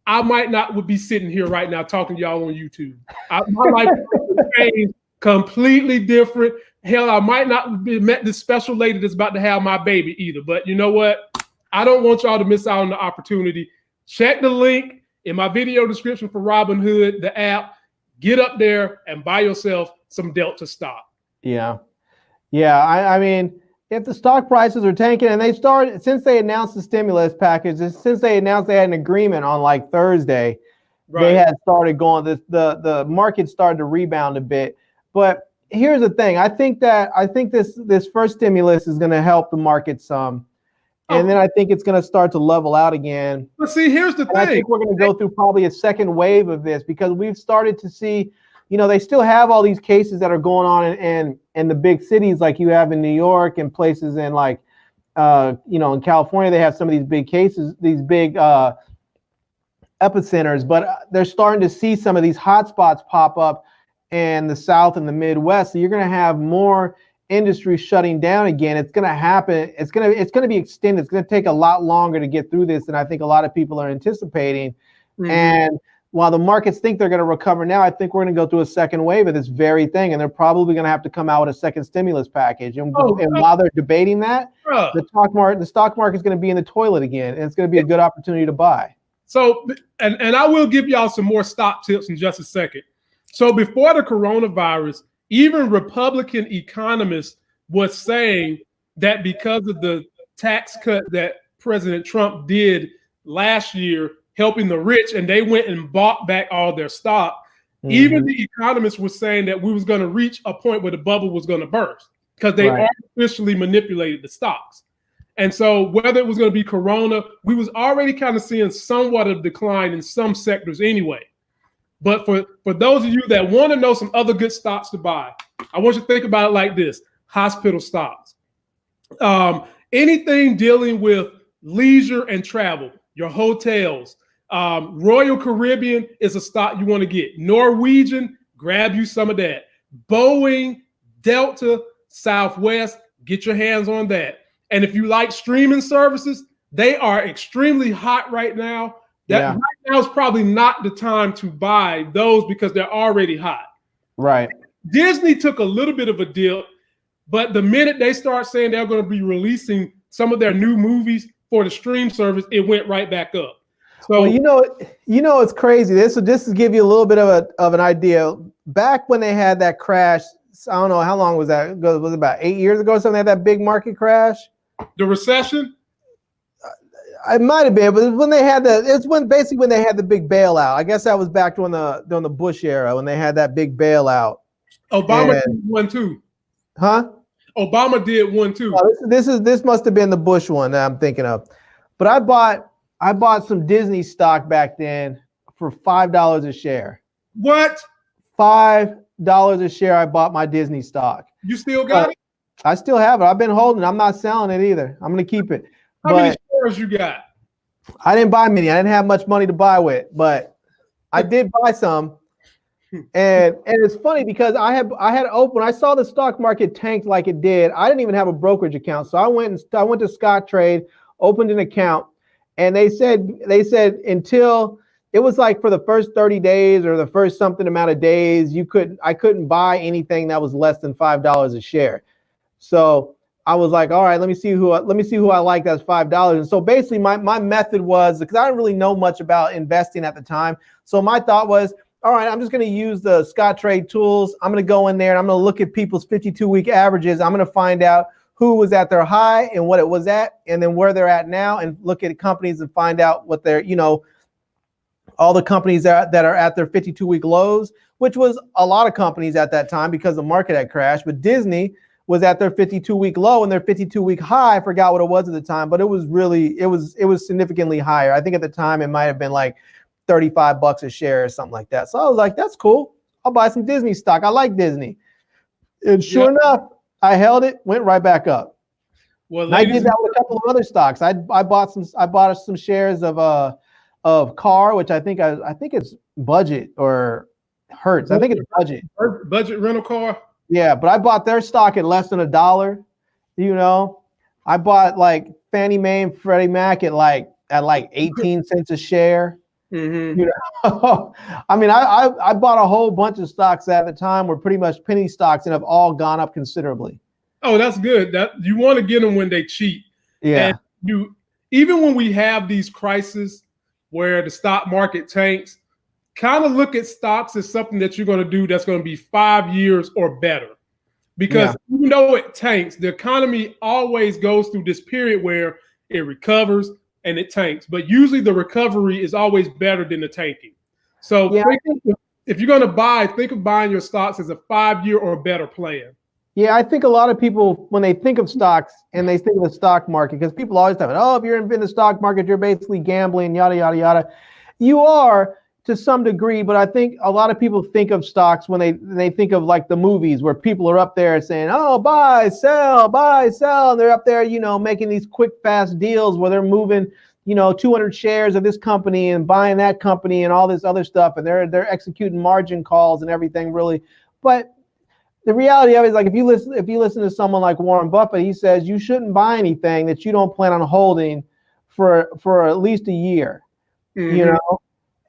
I might not would be sitting here right now talking to y'all on YouTube. My life would change completely different. Hell, I might not have met this special lady that's about to have my baby either. But you know what? I don't want y'all to miss out on the opportunity. Check the link in my video description for Robinhood, the app. Get up there and buy yourself some Delta stock. Yeah. I mean, if the stock prices are tanking and they started, since they announced the stimulus package, since they announced they had an agreement on like Thursday, they had started going, the market started to rebound a bit. But here's the thing. I think this first stimulus is going to help the market some. And then I think it's going to start to level out again. But see, here's the thing. I think we're going to go through probably a second wave of this because we've started to see, they still have all these cases that are going on in the big cities like you have in New York and places in like, in California, they have some of these big cases, these big epicenters, but they're starting to see some of these hotspots pop up in the South and the Midwest. So you're going to have more industry shutting down again. It's going to happen. It's going to be extended. It's going to take a lot longer to get through this than I think a lot of people are anticipating. Mm-hmm. And while the markets think they're going to recover now, I think we're going to go through a second wave of this very thing, and they're probably going to have to come out with a second stimulus package. And while they're debating that, the stock market is going to be in the toilet again, and it's going to be a good opportunity to buy. So, and I will give y'all some more stock tips in just a second. So before the coronavirus, even Republican economists was saying that because of the tax cut that President Trump did last year, helping the rich, and they went and bought back all their stock. Mm-hmm. Even the economists were saying that we was going to reach a point where the bubble was going to burst because they artificially manipulated the stocks. And so whether it was going to be Corona, we was already kind of seeing somewhat of decline in some sectors anyway. But for those of you that want to know some other good stocks to buy, I want you to think about it like this: hospital stocks. Anything dealing with leisure and travel, your hotels. Royal Caribbean is a stock you want to get. Norwegian, grab you some of that. Boeing, Delta, Southwest, get your hands on that. And if you like streaming services, they are extremely hot right now. Right now is probably not the time to buy those because they're already hot. Right. Disney took a little bit of a dip, but the minute they start saying they're going to be releasing some of their new movies for the stream service, it went right back up. So well, it's crazy. This will just to give you a little bit of an idea. Back when they had that crash, I don't know how long was that? Was it about 8 years ago or something? They had that big market crash. The recession. It might have been, but when they had when they had the big bailout. I guess that was back during the Bush era when they had that big bailout. Obama did one too. Huh? Obama did one too. This must have been the Bush one that I'm thinking of. But I bought some Disney stock back then for $5 a share. What? $5 a share. I bought my Disney stock. You still got it? I still have it. I've been holding it. I'm not selling it either. I'm going to keep it. How many shares you got? I didn't buy many. I didn't have much money to buy with, but I did buy some. And it's funny because I had opened, when I saw the stock market tanked like it did, I didn't even have a brokerage account. So I went to Scottrade, opened an account, and they said until it was like for the first 30 days or the first something amount of days, I couldn't buy anything that was less than $5 a share. So I was like, all right, let me see who I like. That's $5. And so basically my method was, because I didn't really know much about investing at the time. So my thought was, all right, I'm just going to use the Scottrade tools. I'm going to go in there and I'm going to look at people's 52-week averages. I'm going to find out who was at their high and what it was at, and then where they're at now, and look at companies and find out what they're, all the companies that are at their 52-week lows, which was a lot of companies at that time because the market had crashed. But Disney was at their 52-week low and their 52-week high. I forgot what it was at the time, but it was significantly higher. I think at the time it might have been like $35 a share or something like that. So I was like, that's cool. I'll buy some Disney stock. I like Disney. And sure enough, I held it, went right back up. Well, I did that with a couple of other stocks. I bought some shares of Car, which I think it's Budget or Hertz. I think it's Budget. Budget rental car. Yeah, but I bought their stock at less than $1. I bought like Fannie Mae and Freddie Mac at like 18 cents a share. Mm-hmm. I mean, I bought a whole bunch of stocks at the time were pretty much penny stocks and have all gone up considerably. Oh, that's good. That you want to get them when they cheap. Yeah. And even when we have these crises where the stock market tanks, kind of look at stocks as something that you're going to do that's going to be 5 years or better. Because even though it tanks, the economy always goes through this period where it recovers and it tanks. But usually the recovery is always better than the tanking. So if you're going to buy, think of buying your stocks as a 5-year or better plan. Yeah, I think a lot of people, when they think of stocks and they think of the stock market, because people always have it, if you're in the stock market, you're basically gambling, yada, yada, yada. You are to some degree, but I think a lot of people think of stocks when they think of like the movies where people are up there saying, buy, sell. And they're up there, making these quick, fast deals where they're moving, 200 shares of this company and buying that company and all this other stuff. And they're executing margin calls and everything really. But the reality of it is, like, if you listen to someone like Warren Buffett, he says you shouldn't buy anything that you don't plan on holding for at least a year,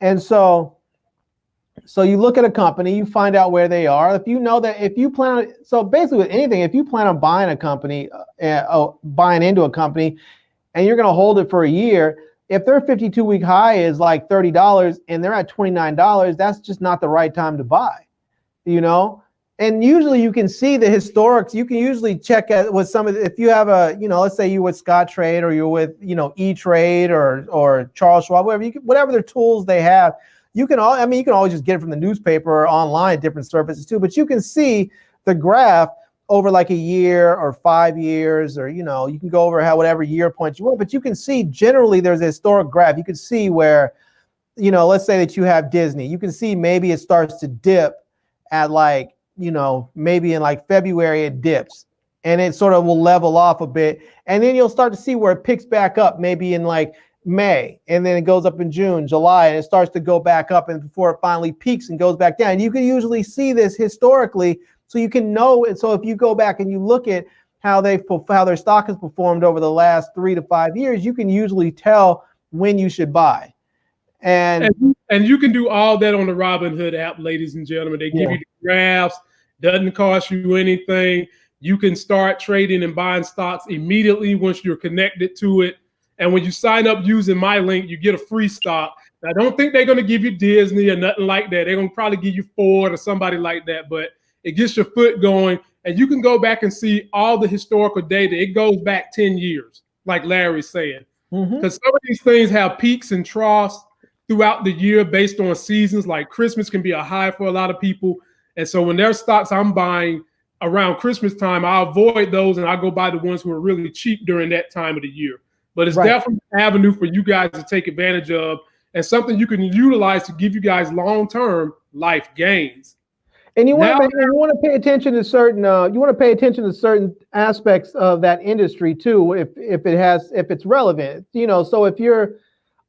And so So you look at a company, you find out where they are. If you know that, if you plan on, so basically with anything, if you plan on buying a company, buying into a company, and you're going to hold it for a year, if their 52-week high is like $30 and they're at $29, that's just not the right time to buy, you know? And usually you can see the historics. You can usually check with some of the, if you have a, you know, let's say you're with Scott Trade or you're with, you know, E-Trade or Charles Schwab, whatever their tools they have. You can you can always just get it from the newspaper or online at different services too, but you can see the graph over like a year or 5 years, or, you know, you can go over whatever year point you want, but you can see generally there's a historic graph. You can see where, you know, let's say that you have Disney. You can see maybe it starts to dip at like, you know, maybe in like February it dips and it sort of will level off a bit. And then you'll start to see where it picks back up maybe in like May, and then it goes up in June, July, and it starts to go back up, and before it finally peaks and goes back down. And you can usually see this historically, so you can know. And so if you go back and you look at how their stock has performed over the last 3 to 5 years, you can usually tell when you should buy. And you can do all that on the Robinhood app, ladies and gentlemen. They give you the graphs, doesn't cost you anything. You can start trading and buying stocks immediately once you're connected to it. And when you sign up using my link, you get a free stock. Now, I don't think they're going to give you Disney or nothing like that. They're going to probably give you Ford or somebody like that, but it gets your foot going. And you can go back and see all the historical data. It goes back 10 years, like Larry's saying. Because some of these things have peaks and troughs throughout the year based on seasons. Like Christmas can be a high for a lot of people. And so when there's stocks I'm buying around Christmas time, I avoid those and I go buy the ones who are really cheap during that time of the year. But it's definitely an avenue for you guys to take advantage of, and something you can utilize to give you guys long-term life gains. And you want to pay attention to certain aspects of that industry too, if it's relevant. You know, so if you're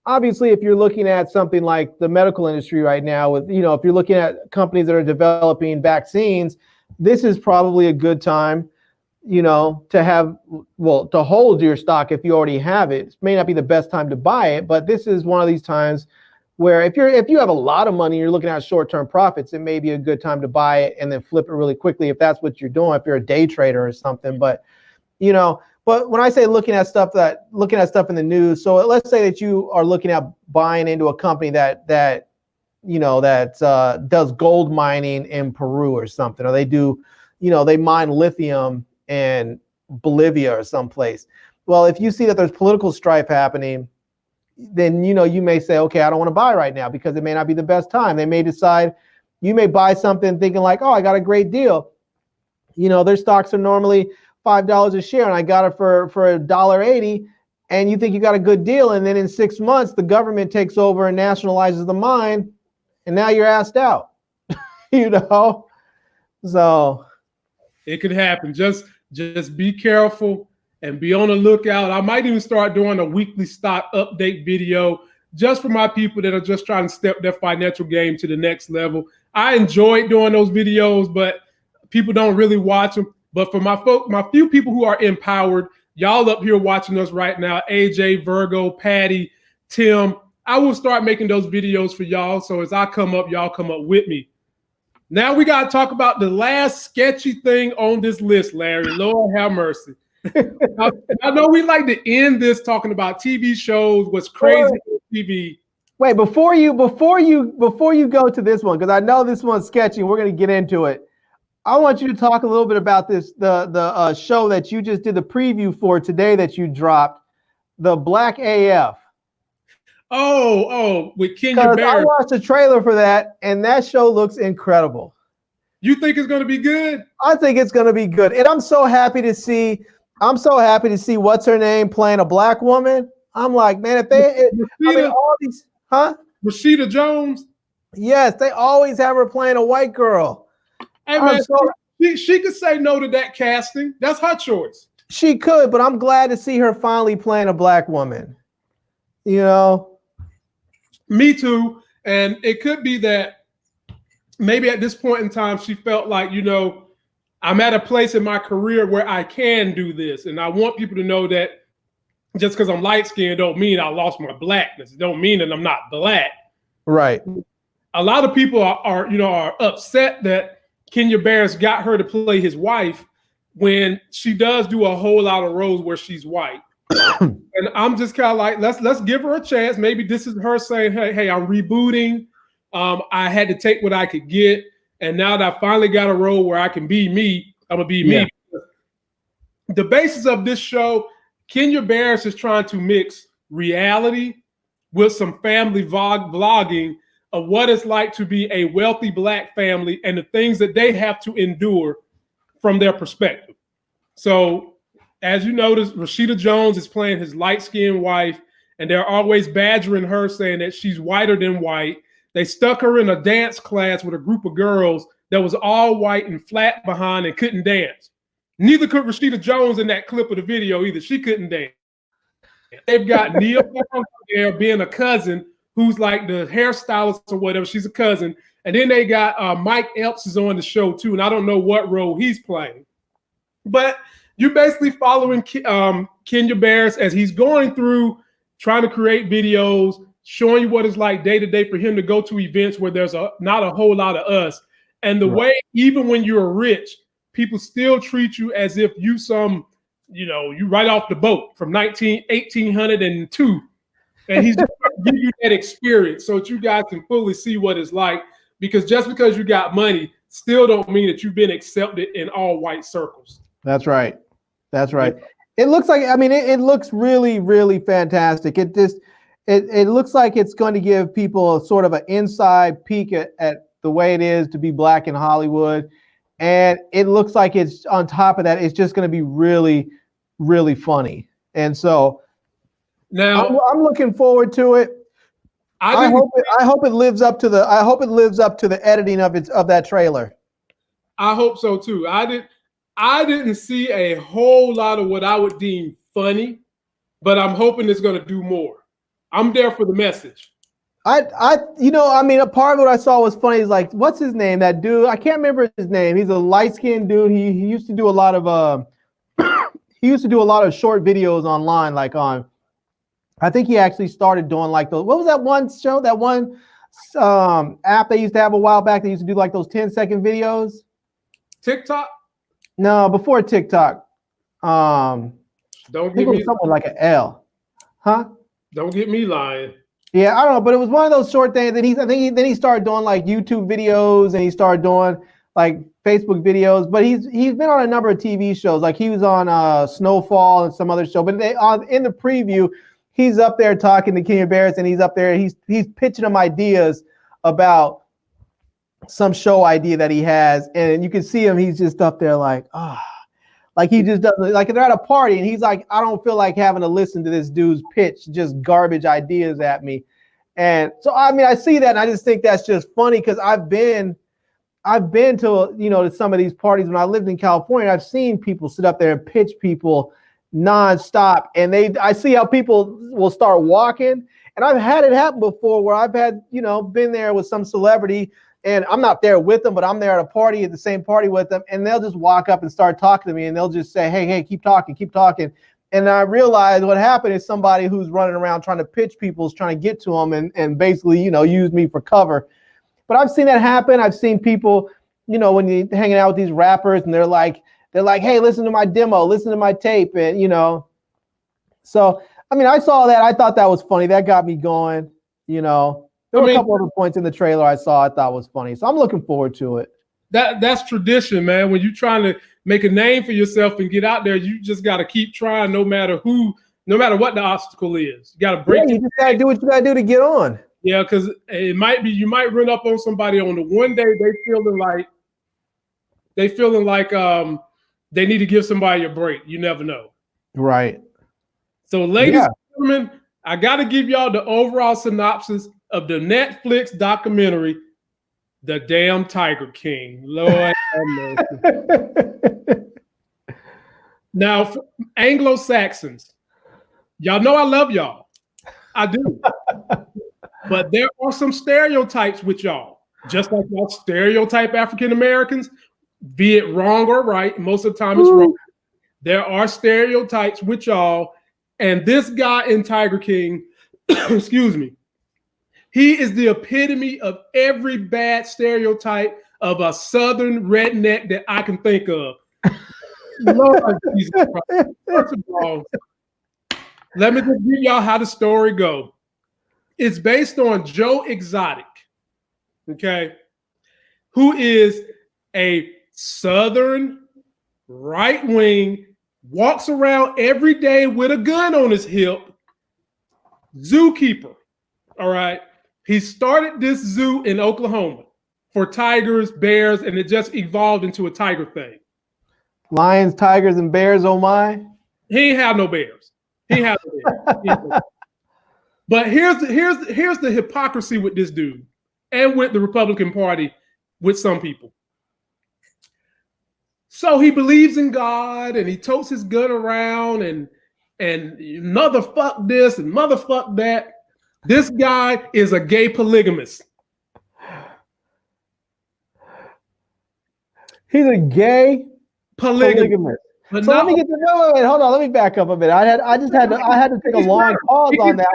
looking at something like the medical industry right now, with, you know, if you're looking at companies that are developing vaccines, this is probably a good time, you know, to hold your stock if you already have it. It may not be the best time to buy it, but this is one of these times where if you have a lot of money, you're looking at short-term profits, it may be a good time to buy it and then flip it really quickly if that's what you're doing, if you're a day trader or something. But, you know, but when I say looking at stuff in the news, so let's say that you are looking at buying into a company that does gold mining in Peru or something, or they do, you know, they mine lithium in Bolivia or someplace. Well, if you see that there's political strife happening, then, you know, you may say, okay, I don't want to buy right now because it may not be the best time. They may decide, you may buy something thinking like, oh, I got a great deal. You know, their stocks are normally $5 a share and I got it for $1.80, and you think you got a good deal. And then in 6 months, the government takes over and nationalizes the mine, and now you're asked out, you know? So it could happen. Just be careful and be on the lookout. I might even start doing a weekly stock update video just for my people that are just trying to step their financial game to the next level. I enjoy doing those videos, but people don't really watch them. But for my few people who are empowered, y'all up here watching us right now, AJ, Virgo, Patty, Tim, I will start making those videos for y'all. So as I come up, y'all come up with me. Now we got to talk about the last sketchy thing on this list, Larry. Lord have mercy. I know we like to end this talking about TV shows, what's crazy on TV. Wait, before you go to this one, because I know this one's sketchy, we're going to get into it. I want you to talk a little bit about the show that you just did the preview for today that you dropped, the Black AF. Oh, with Kenya Barris. I watched the trailer for that, and that show looks incredible. You think it's going to be good? I think it's going to be good, and I'm so happy to see what's her name playing a black woman. I'm like, man, all these, Rashida Jones. Yes, they always have her playing a white girl. Hey man, she could say no to that casting. That's her choice. She could, but I'm glad to see her finally playing a black woman. You know. Me too. And it could be that maybe at this point in time, she felt like, you know, I'm at a place in my career where I can do this. And I want people to know that just because I'm light skinned don't mean I lost my blackness. It don't mean that I'm not black. Right. a lot of people are upset that Kenya Barris got her to play his wife when she does do a whole lot of roles where she's white. And I'm just kind of like, let's give her a chance. Maybe this is her saying, hey, I'm rebooting. I had to take what I could get, and now that I finally got a role where I can be me, I'm gonna be me. The basis of this show, Kenya Barris is trying to mix reality with some family vlogging of what it's like to be a wealthy Black family and the things that they have to endure from their perspective. So, as you notice, Rashida Jones is playing his light-skinned wife, and they're always badgering her, saying that she's whiter than white. They stuck her in a dance class with a group of girls that was all white and flat behind and couldn't dance. Neither could Rashida Jones in that clip of the video either. She couldn't dance. They've got Neil there being a cousin who's like the hairstylist or whatever. She's a cousin. And then they got Mike Epps is on the show too, and I don't know what role he's playing. But you're basically following Kenya Barris as he's going through trying to create videos, showing you what it's like day to day for him to go to events where there's not a whole lot of us. And the way, even when you're rich, people still treat you as if you you right off the boat from 1802. And he's just trying to give you that experience so that you guys can fully see what it's like. Because just because you got money still don't mean that you've been accepted in all white circles. That's right. That's right. It looks like, I mean, it looks really, really fantastic. It looks like it's going to give people a sort of an inside peek at the way it is to be Black in Hollywood. And it looks like it's on top of that, it's just going to be really, really funny. And so now I'm looking forward to it. I hope it lives up to the editing of that trailer. I hope so too. I didn't see a whole lot of what I would deem funny, but I'm hoping it's going to do more. I'm there for the message. A part of what I saw was funny. Is like, what's his name? That dude, I can't remember his name. He's a light-skinned dude. He used to do a lot of short videos online, like on. I think he actually started doing like those. What was that one show? That one app they used to have a while back. They used to do like those 10-second videos. TikTok? No, before TikTok. Don't give me something like an L, huh? Don't get me lying. Yeah, I don't know, but it was one of those short things. And then he started doing like YouTube videos, and he started doing like Facebook videos. But he's been on a number of TV shows. Like he was on Snowfall and some other show. But in the preview, he's up there talking to Kenya Barris, and he's up there. He's pitching him ideas about some show idea that he has, and you can see him. He's just up there like, like he just doesn't, like they're at a party, and he's like, I don't feel like having to listen to this dude's pitch just garbage ideas at me. And so I mean, I see that, and I just think that's just funny because I've been to to some of these parties when I lived in California. I've seen people sit up there and pitch people nonstop, and I see how people will start walking, and I've had it happen before where I've had been there with some celebrity. And I'm not there with them, but I'm there at a party, at the same party with them, and they'll just walk up and start talking to me, and they'll just say, hey, keep talking. And I realized what happened is somebody who's running around trying to pitch people is trying to get to them and basically, use me for cover. But I've seen that happen. I've seen people, when you're hanging out with these rappers, and they're like, hey, listen to my demo, listen to my tape, and So, I mean, I saw that. I thought that was funny. That got me going, There were a couple other points in the trailer I thought was funny. So I'm looking forward to it. That's tradition, man. When you're trying to make a name for yourself and get out there, you just got to keep trying no matter what the obstacle is. You got to break. Yeah, you just got to do what you got to do to get on. Yeah, because you might run up on somebody on the one day they feeling like they need to give somebody a break. You never know. Right. So, ladies and gentlemen, I got to give y'all the overall synopsis of the Netflix documentary, The Damn Tiger King. Lord have mercy. Now, Anglo-Saxons, y'all know I love y'all. I do. But there are some stereotypes with y'all. Just like y'all stereotype African Americans, be it wrong or right, most of the time it's wrong. There are stereotypes with y'all. And this guy in Tiger King, excuse me, He is the epitome of every bad stereotype of a Southern redneck that I can think of. Lord Jesus Christ. First of all, let me just give y'all how the story goes. It's based on Joe Exotic, okay, who is a Southern right-wing, walks around every day with a gun on his hip, zookeeper, all right? He started this zoo in Oklahoma for tigers, bears, and it just evolved into a tiger thing. Lions, tigers, and bears, oh my. He ain't have no bears. He ain't have no bears. But here's the hypocrisy with this dude and with the Republican Party with some people. So he believes in God and he totes his gun around and motherfuck this and motherfuck that. This guy is a gay polygamist. He's a gay polygamist. But so let me get to wait, hold on. Let me back up a bit. I had to take a long pause on that.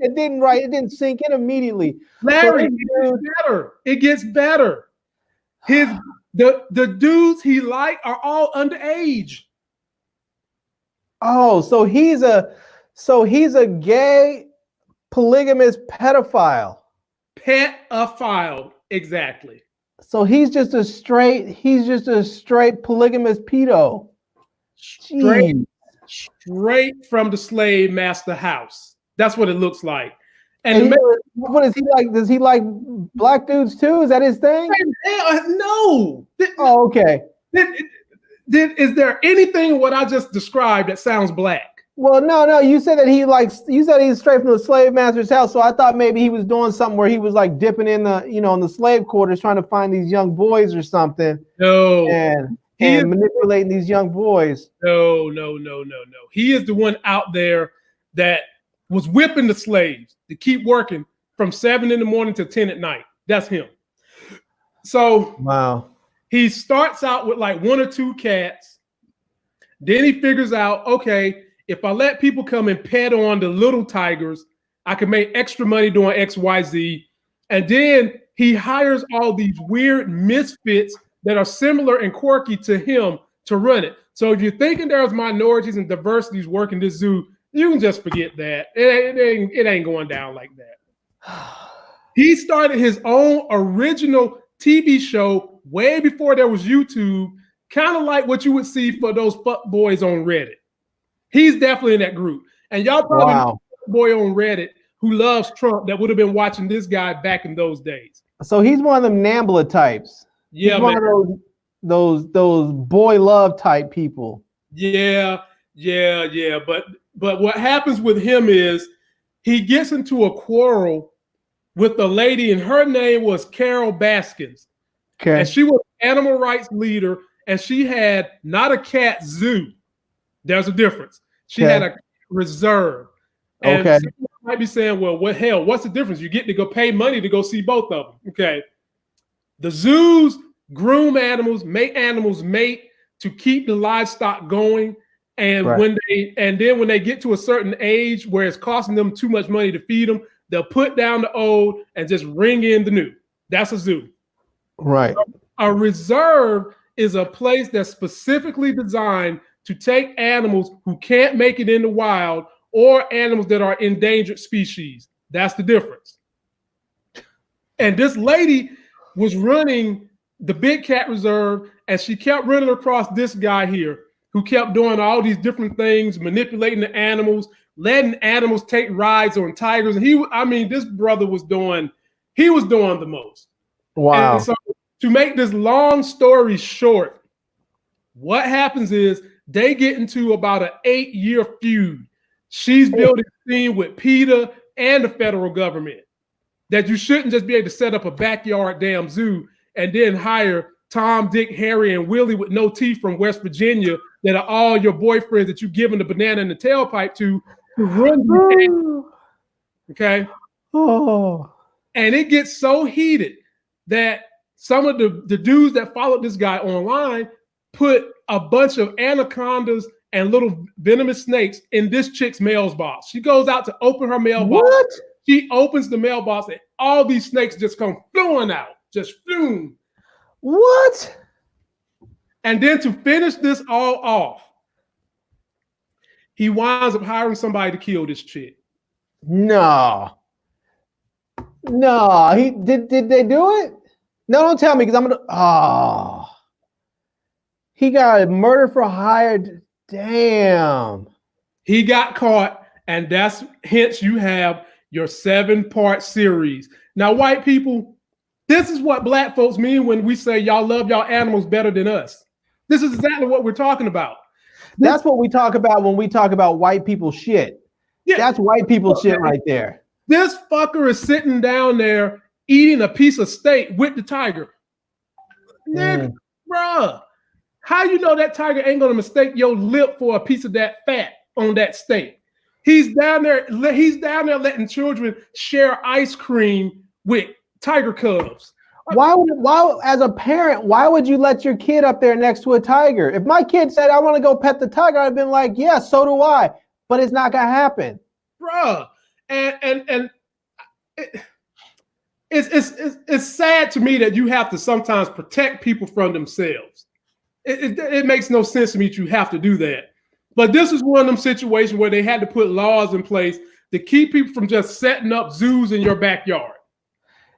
It didn't sink in immediately. Larry, it gets better. The dudes he liked are all underage. Oh, so he's a gay polygamous pedophile. Pedophile, exactly. So he's just a straight polygamous pedo. Straight from the slave master house. That's what it looks like. And what is he like? Does he like black dudes too? Is that his thing? No. Oh, okay. Is there anything in what I just described that sounds black? Well, no. You said he's straight from the slave master's house. So I thought maybe he was doing something where he was like dipping in the slave quarters trying to find these young boys or something. No. And manipulating these young boys. No. He is the one out there that was whipping the slaves to keep working from 7 in the morning to 10 at night. That's him. So wow. He starts out with like 1 or 2 cats. Then he figures out, okay, if I let people come and pet on the little tigers, I can make extra money doing X, Y, Z. And then he hires all these weird misfits that are similar and quirky to him to run it. So if you're thinking there's minorities and diversities working this zoo, you can just forget that. It ain't going down like that. He started his own original TV show way before there was YouTube, kind of like what you would see for those fuck boys on Reddit. He's definitely in that group. And y'all probably know a boy on Reddit who loves Trump that would have been watching this guy back in those days. So he's one of them NAMBLA types. Yeah, he's one of those boy love type people. Yeah. But what happens with him is he gets into a quarrel with a lady, and her name was Carol Baskins. Okay. And she was an animal rights leader, and she had not a cat zoo. There's a difference. She had a reserve. And someone might be saying, well, what hell? What's the difference? You get to go pay money to go see both of them. Okay. The zoos groom animals, make animals mate to keep the livestock going. And when they get to a certain age where it's costing them too much money to feed them, they'll put down the old and just ring in the new. That's a zoo. Right. A reserve is a place that's specifically designed to take animals who can't make it in the wild or animals that are endangered species. That's the difference. And this lady was running the big cat reserve, and she kept running across this guy here who kept doing all these different things, manipulating the animals, letting animals take rides on tigers. And this brother was doing the most. Wow. And so to make this long story short, what happens is they get into about an 8-year feud. She's building a team with PETA and the federal government that you shouldn't just be able to set up a backyard damn zoo and then hire Tom, Dick, Harry, and Willie with no teeth from West Virginia that are all your boyfriends that you've given the banana in the tailpipe to run the okay? Oh. And it gets so heated that some of the dudes that followed this guy online put a bunch of anacondas and little venomous snakes in this chick's mailbox. She goes out to open her mailbox. What? She opens the mailbox and all these snakes just come flowing out, just floom. What? And then to finish this all off, he winds up hiring somebody to kill this chick. No. He did they do it? No, don't tell me because I'm gonna he got murder for hire. Damn. He got caught, and that's hence you have your 7-part series. Now, white people, this is what black folks mean when we say y'all love y'all animals better than us. This is exactly what we're talking about. That's what we talk about when we talk about white people shit. Yeah. That's white people shit right there. This fucker is sitting down there eating a piece of steak with the tiger. Nigga, bruh, how you know that tiger ain't gonna mistake your lip for a piece of that fat on that steak? He's down there letting children share ice cream with tiger cubs. Why, as a parent, why would you let your kid up there next to a tiger? If my kid said, I want to go pet the tiger, I'd been like, yeah, so do I. But it's not gonna happen. Bruh. And it's sad to me that you have to sometimes protect people from themselves. It makes no sense to me that you have to do that. But this is one of them situations where they had to put laws in place to keep people from just setting up zoos in your backyard.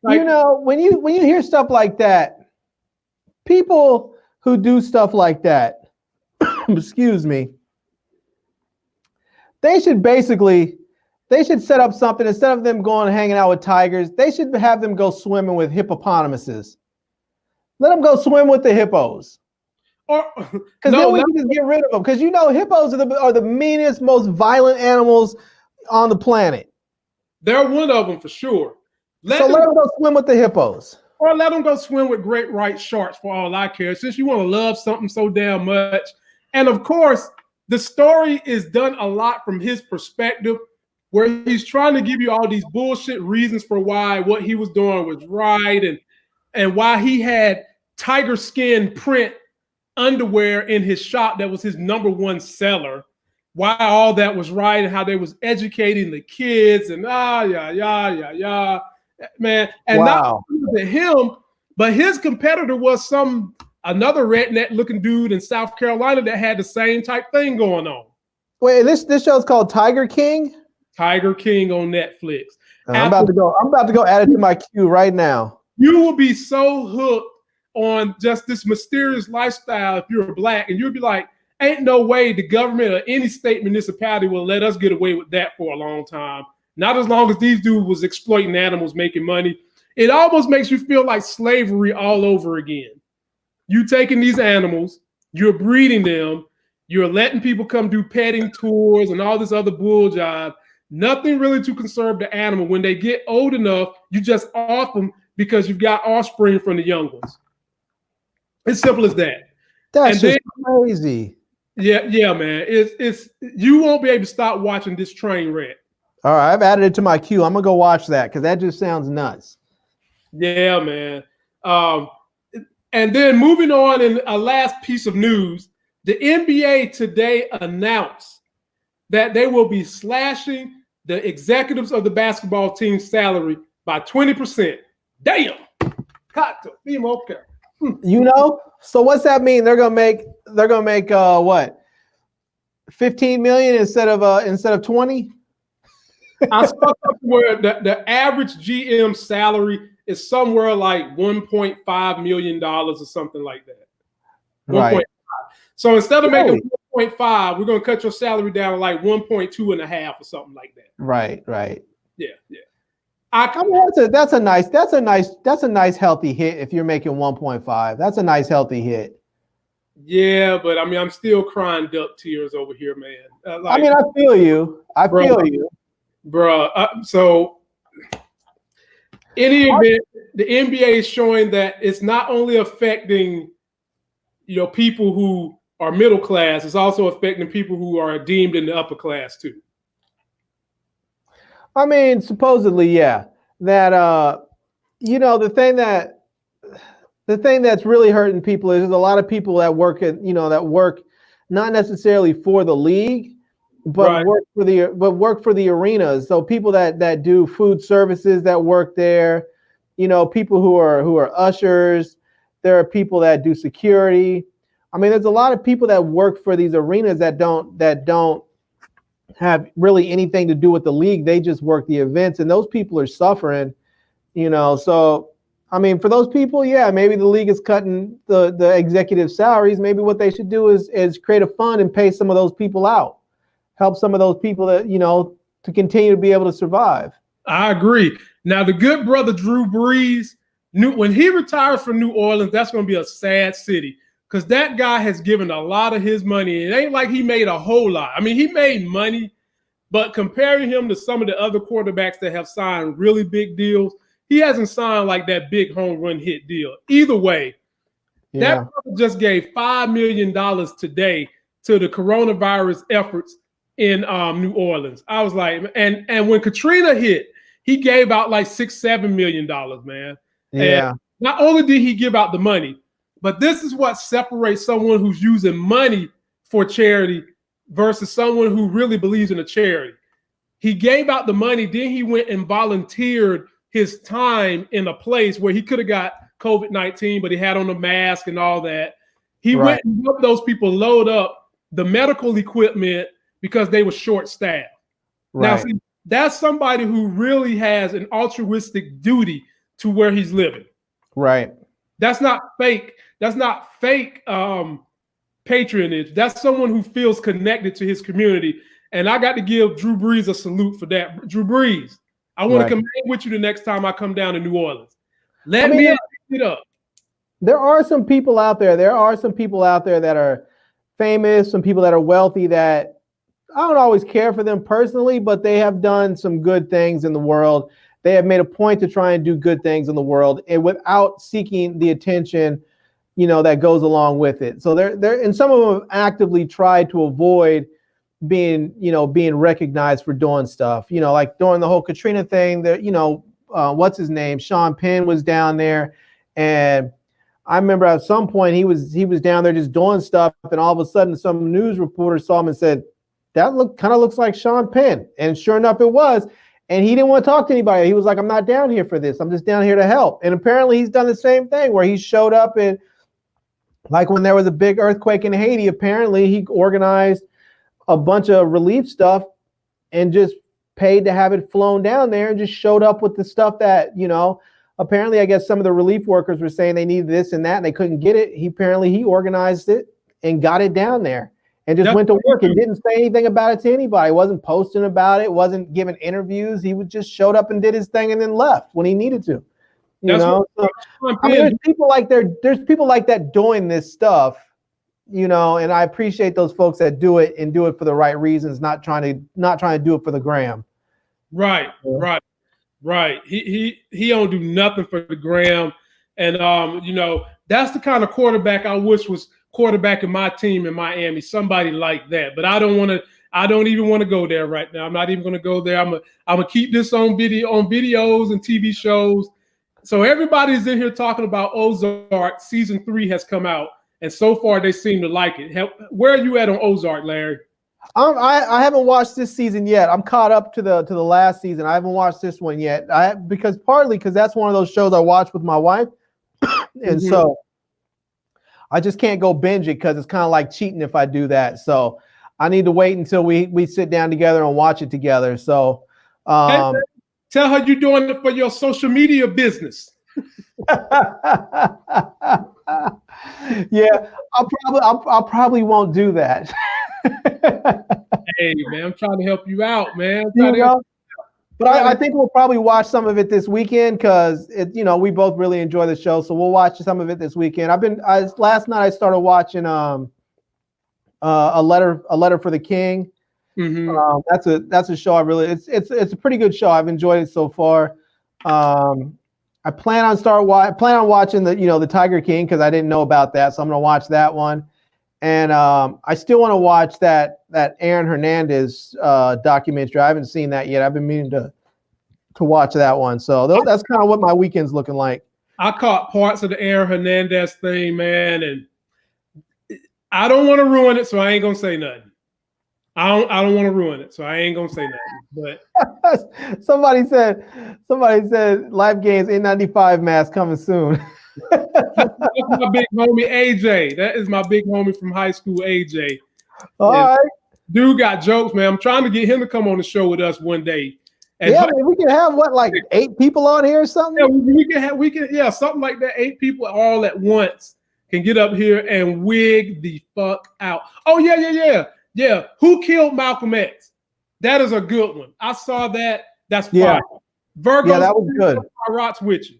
Like, when you hear stuff like that, people who do stuff like that, excuse me, they should set up something instead of them going and hanging out with tigers. They should have them go swimming with hippopotamuses. Let them go swim with the hippos. Because then we can just get rid of them. Because hippos are the meanest, most violent animals on the planet. They're one of them for sure. Let them go swim with the hippos. Or let them go swim with great white sharks for all I care, since you want to love something so damn much. And of course, the story is done a lot from his perspective, where he's trying to give you all these bullshit reasons for why what he was doing was right, and why he had tiger skin print underwear in his shop that was his #1 seller, why all that was right, and how they was educating the kids, and man. And not only him, but his competitor was another redneck looking dude in South Carolina that had the same type thing going on. Wait, this show's called Tiger King? Tiger King on Netflix. I'm about to go add it to my queue right now. You will be so hooked on just this mysterious lifestyle if you're black, and you'll be like, ain't no way the government or any state municipality will let us get away with that for a long time. Not as long as these dudes was exploiting animals, making money. It almost makes you feel like slavery all over again. You taking these animals, you're breeding them, you're letting people come do petting tours and all this other bull job. Nothing really to conserve the animal. When they get old enough, you just off them because you've got offspring from the young ones. It's simple as that. That's just crazy. Yeah, man. It's you won't be able to stop watching this train wreck. All right, I've added it to my queue. I'm gonna go watch that because that just sounds nuts. Yeah, man. And then moving on, in a last piece of news, the NBA today announced that they will be slashing the executives of the basketball team's salary by 20%. Damn. Got to be okay. So what's that mean? They're gonna make what? 15 million instead of 20? I saw where the average GM salary is somewhere like $1.5 million or something like that. Right. 1.5. So instead of making 1.5, we're gonna cut your salary down to like 1.2 and a half or something like that. Right. Yeah. I mean, that's a nice healthy hit if you're making 1.5. That's a nice healthy hit. Yeah, but I mean, I'm still crying duck tears over here, man. I feel you. I feel you. Bro, so in any event, the NBA is showing that it's not only affecting, people who are middle class, it's also affecting people who are deemed in the upper class too. I mean, supposedly, yeah. That the thing that's really hurting people is there's a lot of people that work not necessarily for the league, but work for the arenas. So people that do food services that work there, people who are ushers. There are people that do security. I mean, there's a lot of people that work for these arenas that don't have really anything to do with the league. They just work the events, and those people are suffering. So I mean, for those people, yeah, maybe the league is cutting the executive salaries. Maybe what they should do is create a fund and pay some of those people out, help some of those people that to continue to be able to survive. I agree. Now, the good brother Drew Brees, when he retires from New Orleans, that's going to be a sad city because that guy has given a lot of his money. It ain't like he made a whole lot. I mean, he made money, but comparing him to some of the other quarterbacks that have signed really big deals, he hasn't signed like that big home run hit deal. Either way, that brother just gave $5 million today to the coronavirus efforts in New Orleans. I was like, and when Katrina hit, he gave out like $6-7 million, man. Yeah. And not only did he give out the money, but this is what separates someone who's using money for charity versus someone who really believes in a charity. He gave out the money, then he went and volunteered his time in a place where he could have got COVID-19, but he had on a mask and all that. He went and helped those people load up the medical equipment because they were short-staffed. Now, see, that's somebody who really has an altruistic duty to where he's living. Right. That's not fake. That's not fake patronage. That's someone who feels connected to his community. And I got to give Drew Brees a salute for that. Drew Brees, I want to come in with you the next time I come down to New Orleans. Let me pick it up. There are some people out there. There are some people out there that are famous, some people that are wealthy that I don't always care for them personally, but they have done some good things in the world. They have made a point to try and do good things in the world and without seeking the attention, that goes along with it. So they're and some of them have actively tried to avoid being recognized for doing stuff. Like during the whole Katrina thing, what's his name? Sean Penn was down there, and I remember at some point he was down there just doing stuff, and all of a sudden some news reporter saw him and said, "That kind of looks like Sean Penn," and sure enough, it was. And he didn't want to talk to anybody. He was like, "I'm not down here for this. I'm just down here to help." And apparently, he's done the same thing where he showed up and, like when there was a big earthquake in Haiti, apparently he organized a bunch of relief stuff and just paid to have it flown down there and just showed up with the stuff that, apparently I guess some of the relief workers were saying they needed this and that and they couldn't get it. He organized it and got it down there and just went to work and didn't say anything about it to anybody. Wasn't posting about it, wasn't giving interviews. He would just showed up and did his thing and then left when he needed to. So, I mean, there's people like that doing this stuff. And I appreciate those folks that do it and do it for the right reasons, not trying to do it for the gram. Right. He don't do nothing for the gram, and that's the kind of quarterback I wish was quarterbacking my team in Miami. Somebody like that, but I don't even want to go there right now. I'm not even going to go there. I'm gonna keep this on videos and TV shows. So everybody's in here talking about Ozark. Season 3 has come out. And so far, they seem to like it. Where are you at on Ozark, Larry? I haven't watched this season yet. I'm caught up to the last season. I haven't watched this one yet. Partly because that's one of those shows I watch with my wife, and so I just can't go binge it because it's kind of like cheating if I do that. So I need to wait until we sit down together and watch it together. So hey, tell her you're doing it for your social media business. Yeah, I'll probably won't do that. Hey man, I'm trying to help you out, man. But I think we'll probably watch some of it this weekend because we both really enjoy the show, so we'll watch some of it this weekend. Last night I started watching a letter for the King. Mm-hmm. That's a show it's a pretty good show. I've enjoyed it so far. I plan on watching the Tiger King because I didn't know about that, so I'm gonna watch that one. And I still want to watch that Aaron Hernandez documentary. I haven't seen that yet. I've been meaning to watch that one. So that's kind of what my weekend's looking like. I caught parts of the Aaron Hernandez thing, man, and I don't want to ruin it, so I ain't gonna say nothing. I don't want to ruin it, so I ain't gonna say nothing. But somebody said Life Games N95 mask coming soon. that's my big homie AJ. That is my big homie from high school, AJ. All right. Dude got jokes, man. I'm trying to get him to come on the show with us one day. And yeah, man, we can have like 8 people on here or something. Yeah, we can something like that. 8 people all at once can get up here and wig the fuck out. Oh yeah. Who killed Malcolm X? That is a good one. I saw that. That's fine. Yeah. Virgo. Yeah, that was good. I rocks with you.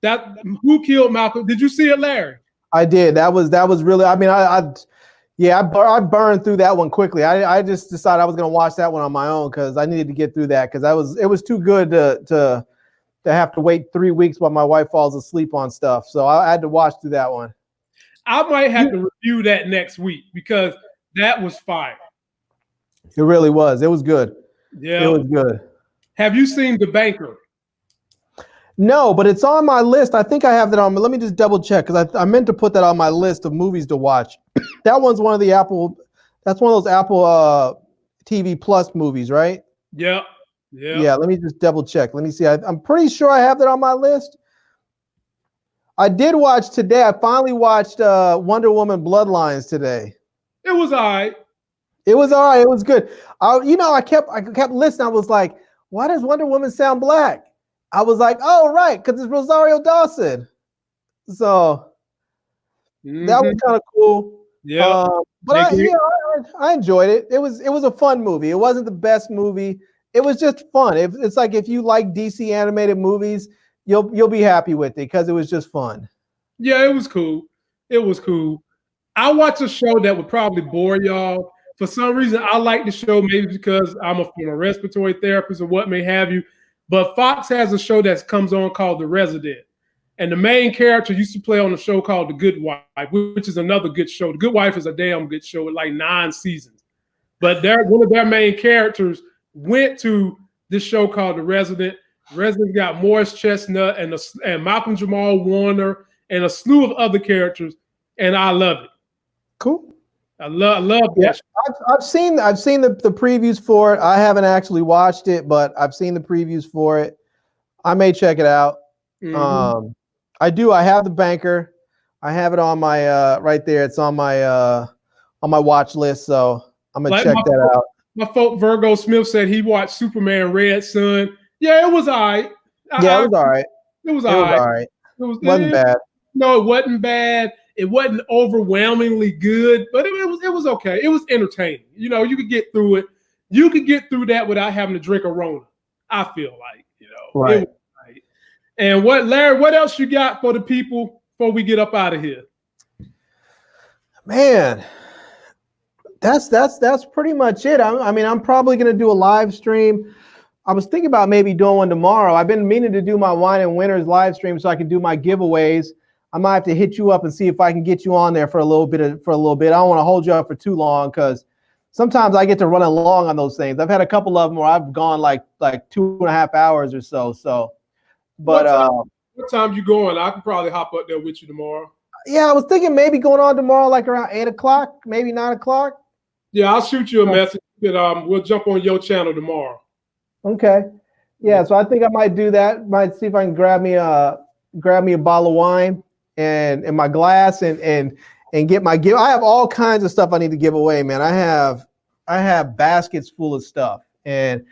That who killed Malcolm? Did you see it, Larry? I did. That was really. I mean, I burned through that one quickly. I just decided I was going to watch that one on my own because I needed to get through that because it was too good to have to wait 3 weeks while my wife falls asleep on stuff. So I had to watch through that one. I might have to review that next week because that was fire. It really was. It was good. Yeah, it was good. Have you seen The Banker? No, but it's on my list. I think I have that on. Let me just double check because I meant to put that on my list of movies to watch. That one's one of the Apple. That's one of those Apple TV Plus movies, right? Yeah. Yeah. Let me just double check. Let me see. I'm pretty sure I have that on my list. I did watch today. I finally watched Wonder Woman Bloodlines today. It was all right. It was all right. It was good. I kept listening. I was like, why does Wonder Woman sound black? I was like, oh, right, because it's Rosario Dawson. So that was kind of cool. Yeah. But I enjoyed it. It was a fun movie. It wasn't the best movie. It was just fun. It's like if you like DC animated movies, you'll be happy with it because it was just fun. Yeah, it was cool. It was cool. I watch a show that would probably bore y'all. For some reason, I like the show, maybe because I'm a former respiratory therapist or what may have you. But Fox has a show that comes on called The Resident. And the main character used to play on a show called The Good Wife, which is another good show. The Good Wife is a damn good show with like 9 seasons. But one of their main characters went to this show called The Resident. The Resident got Morris Chestnut and Malcolm Jamal Warner and a slew of other characters. And I love it. Cool. I love that. Yeah, I've seen the previews for it. I haven't actually watched it, but I've seen the previews for it. I may check it out. Mm-hmm. I do. I have The Banker. I have it on my right there. It's on my watch list. So I'm gonna check that out. My folk Virgo Smith said he watched Superman Red Sun. Yeah, it was all right. It was all right. It was all right. It wasn't bad. No, it wasn't bad. It wasn't overwhelmingly good, but it was okay. It was entertaining. You know, you could get through it. You could get through that without having to drink a Rona. I feel like, right. And Larry, what else you got for the people before we get up out of here? Man, that's pretty much it. I mean, I'm probably gonna do a live stream. I was thinking about maybe doing one tomorrow. I've been meaning to do my Wine and Winners live stream so I can do my giveaways. I might have to hit you up and see if I can get you on there for a little bit. I don't want to hold you up for too long because sometimes I get to running long on those things. I've had a couple of them where I've gone like 2.5 hours or so. But what time you going? I can probably hop up there with you tomorrow. Yeah, I was thinking maybe going on tomorrow, like around 8 o'clock, maybe 9 o'clock. Yeah, I'll shoot you a message. We'll jump on your channel tomorrow. Okay. Yeah, so I think I might do that. Might see if I can grab me a bottle of wine and my glass and get my gift. I have all kinds of stuff I need to give away, man. I have baskets full of stuff, and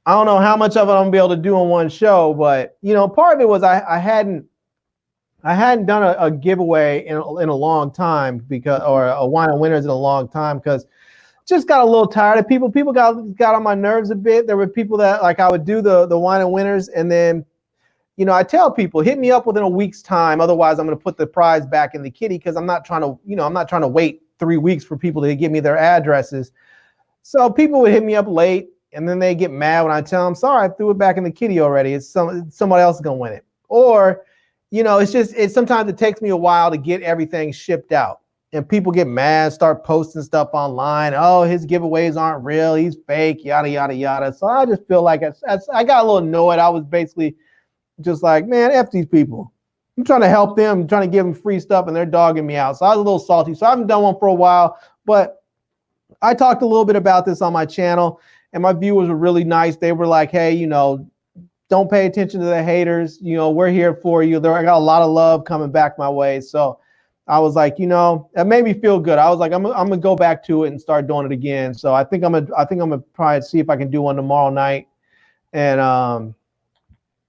I don't know how much of it I'm gonna be able to do in one show, but part of it was I hadn't done a giveaway in a long time or a Wine and Winners in a long time because just got a little tired of people. People got on my nerves a bit. There were people that like I would do the Wine and Winners and then I tell people, hit me up within a week's time. Otherwise, I'm going to put the prize back in the kitty because I'm not trying to wait 3 weeks for people to give me their addresses. So people would hit me up late, and then they get mad when I tell them, sorry, I threw it back in the kitty already. It's somebody else is going to win it. Or, sometimes it takes me a while to get everything shipped out. And people get mad, start posting stuff online. Oh, his giveaways aren't real. He's fake, yada, yada, yada. So I just feel like I got a little annoyed. I was basically just like, man, F these people. I'm trying to help them, trying to give them free stuff, and they're dogging me out. So I was a little salty. So I haven't done one for a while, but I talked a little bit about this on my channel, and my viewers were really nice. They were like, hey, don't pay attention to the haters. We're here for you. I got a lot of love coming back my way. So I was like, it made me feel good. I was like, I'm gonna go back to it and start doing it again. So I think I'm gonna probably see if I can do one tomorrow night. And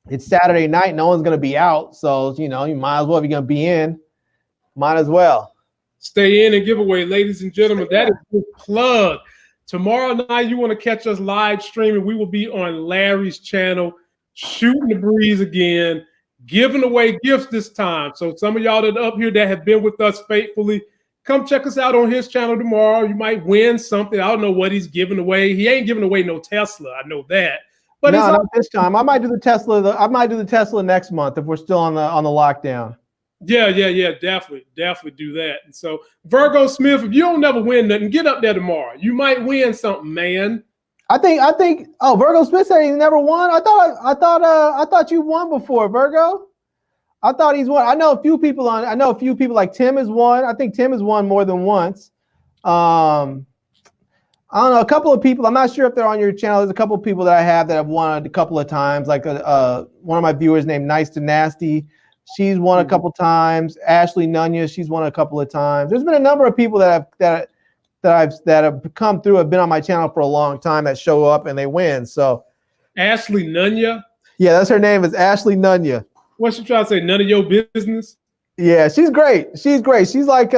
it's Saturday night. No one's gonna be out, so you might as well, if you're gonna be in, might as well stay in and give away, ladies and gentlemen. That is the plug. Tomorrow night, you want to catch us live streaming. We will be on Larry's channel, shooting the breeze again, giving away gifts this time. So some of y'all that are up here that have been with us faithfully, come check us out on his channel tomorrow. You might win something. I don't know what he's giving away. He ain't giving away no Tesla. I know that. But no, not this time. I might do the Tesla. I might do the Tesla next month if we're still on the lockdown. Yeah, definitely do that. And so Virgo Smith, if you don't never win nothing, get up there tomorrow. You might win something, man. I think. Oh, Virgo Smith said he never won. I thought you won before, Virgo. I thought he's won. I know a few people like Tim has won. I think Tim has won more than once. I don't know, a couple of people. I'm not sure if they're on your channel. There's a couple of people that I have that have won a couple of times. Like one of my viewers named Nice to Nasty. She's won a couple times. Ashley Nunya, she's won a couple of times. There's been a number of people that have come through, have been on my channel for a long time, that show up and they win. So Ashley Nunya? Yeah, that's her name, is Ashley Nunya. What's she trying to say? None of your business? Yeah, she's great. She's great. She's like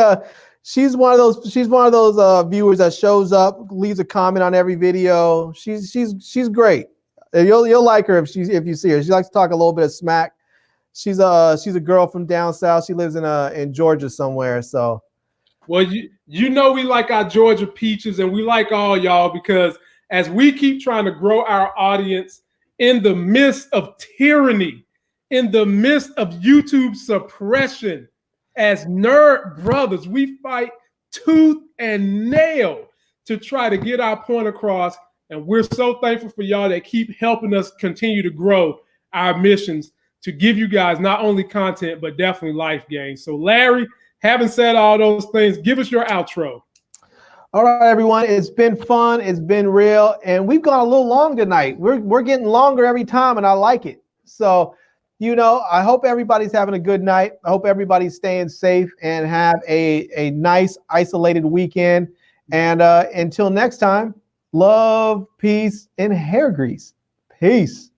she's one of those viewers that shows up, leaves a comment on every video. She's great. You'll like her if you see her. She likes to talk a little bit of smack. She's a girl from down south. She lives in Georgia somewhere. So, well, we like our Georgia peaches, and we like all y'all, because as we keep trying to grow our audience in the midst of tyranny, in the midst of YouTube suppression, as nerd brothers, we fight tooth and nail to try to get our point across. And we're so thankful for y'all that keep helping us continue to grow our missions, to give you guys not only content, but definitely life gains. So Larry, having said all those things, give us your outro. All right, everyone. It's been fun. It's been real. And we've gone a little long tonight. We're getting longer every time, and I like it. So, I hope everybody's having a good night. I hope everybody's staying safe and have a nice isolated weekend. And until next time, love, peace, and hair grease. Peace.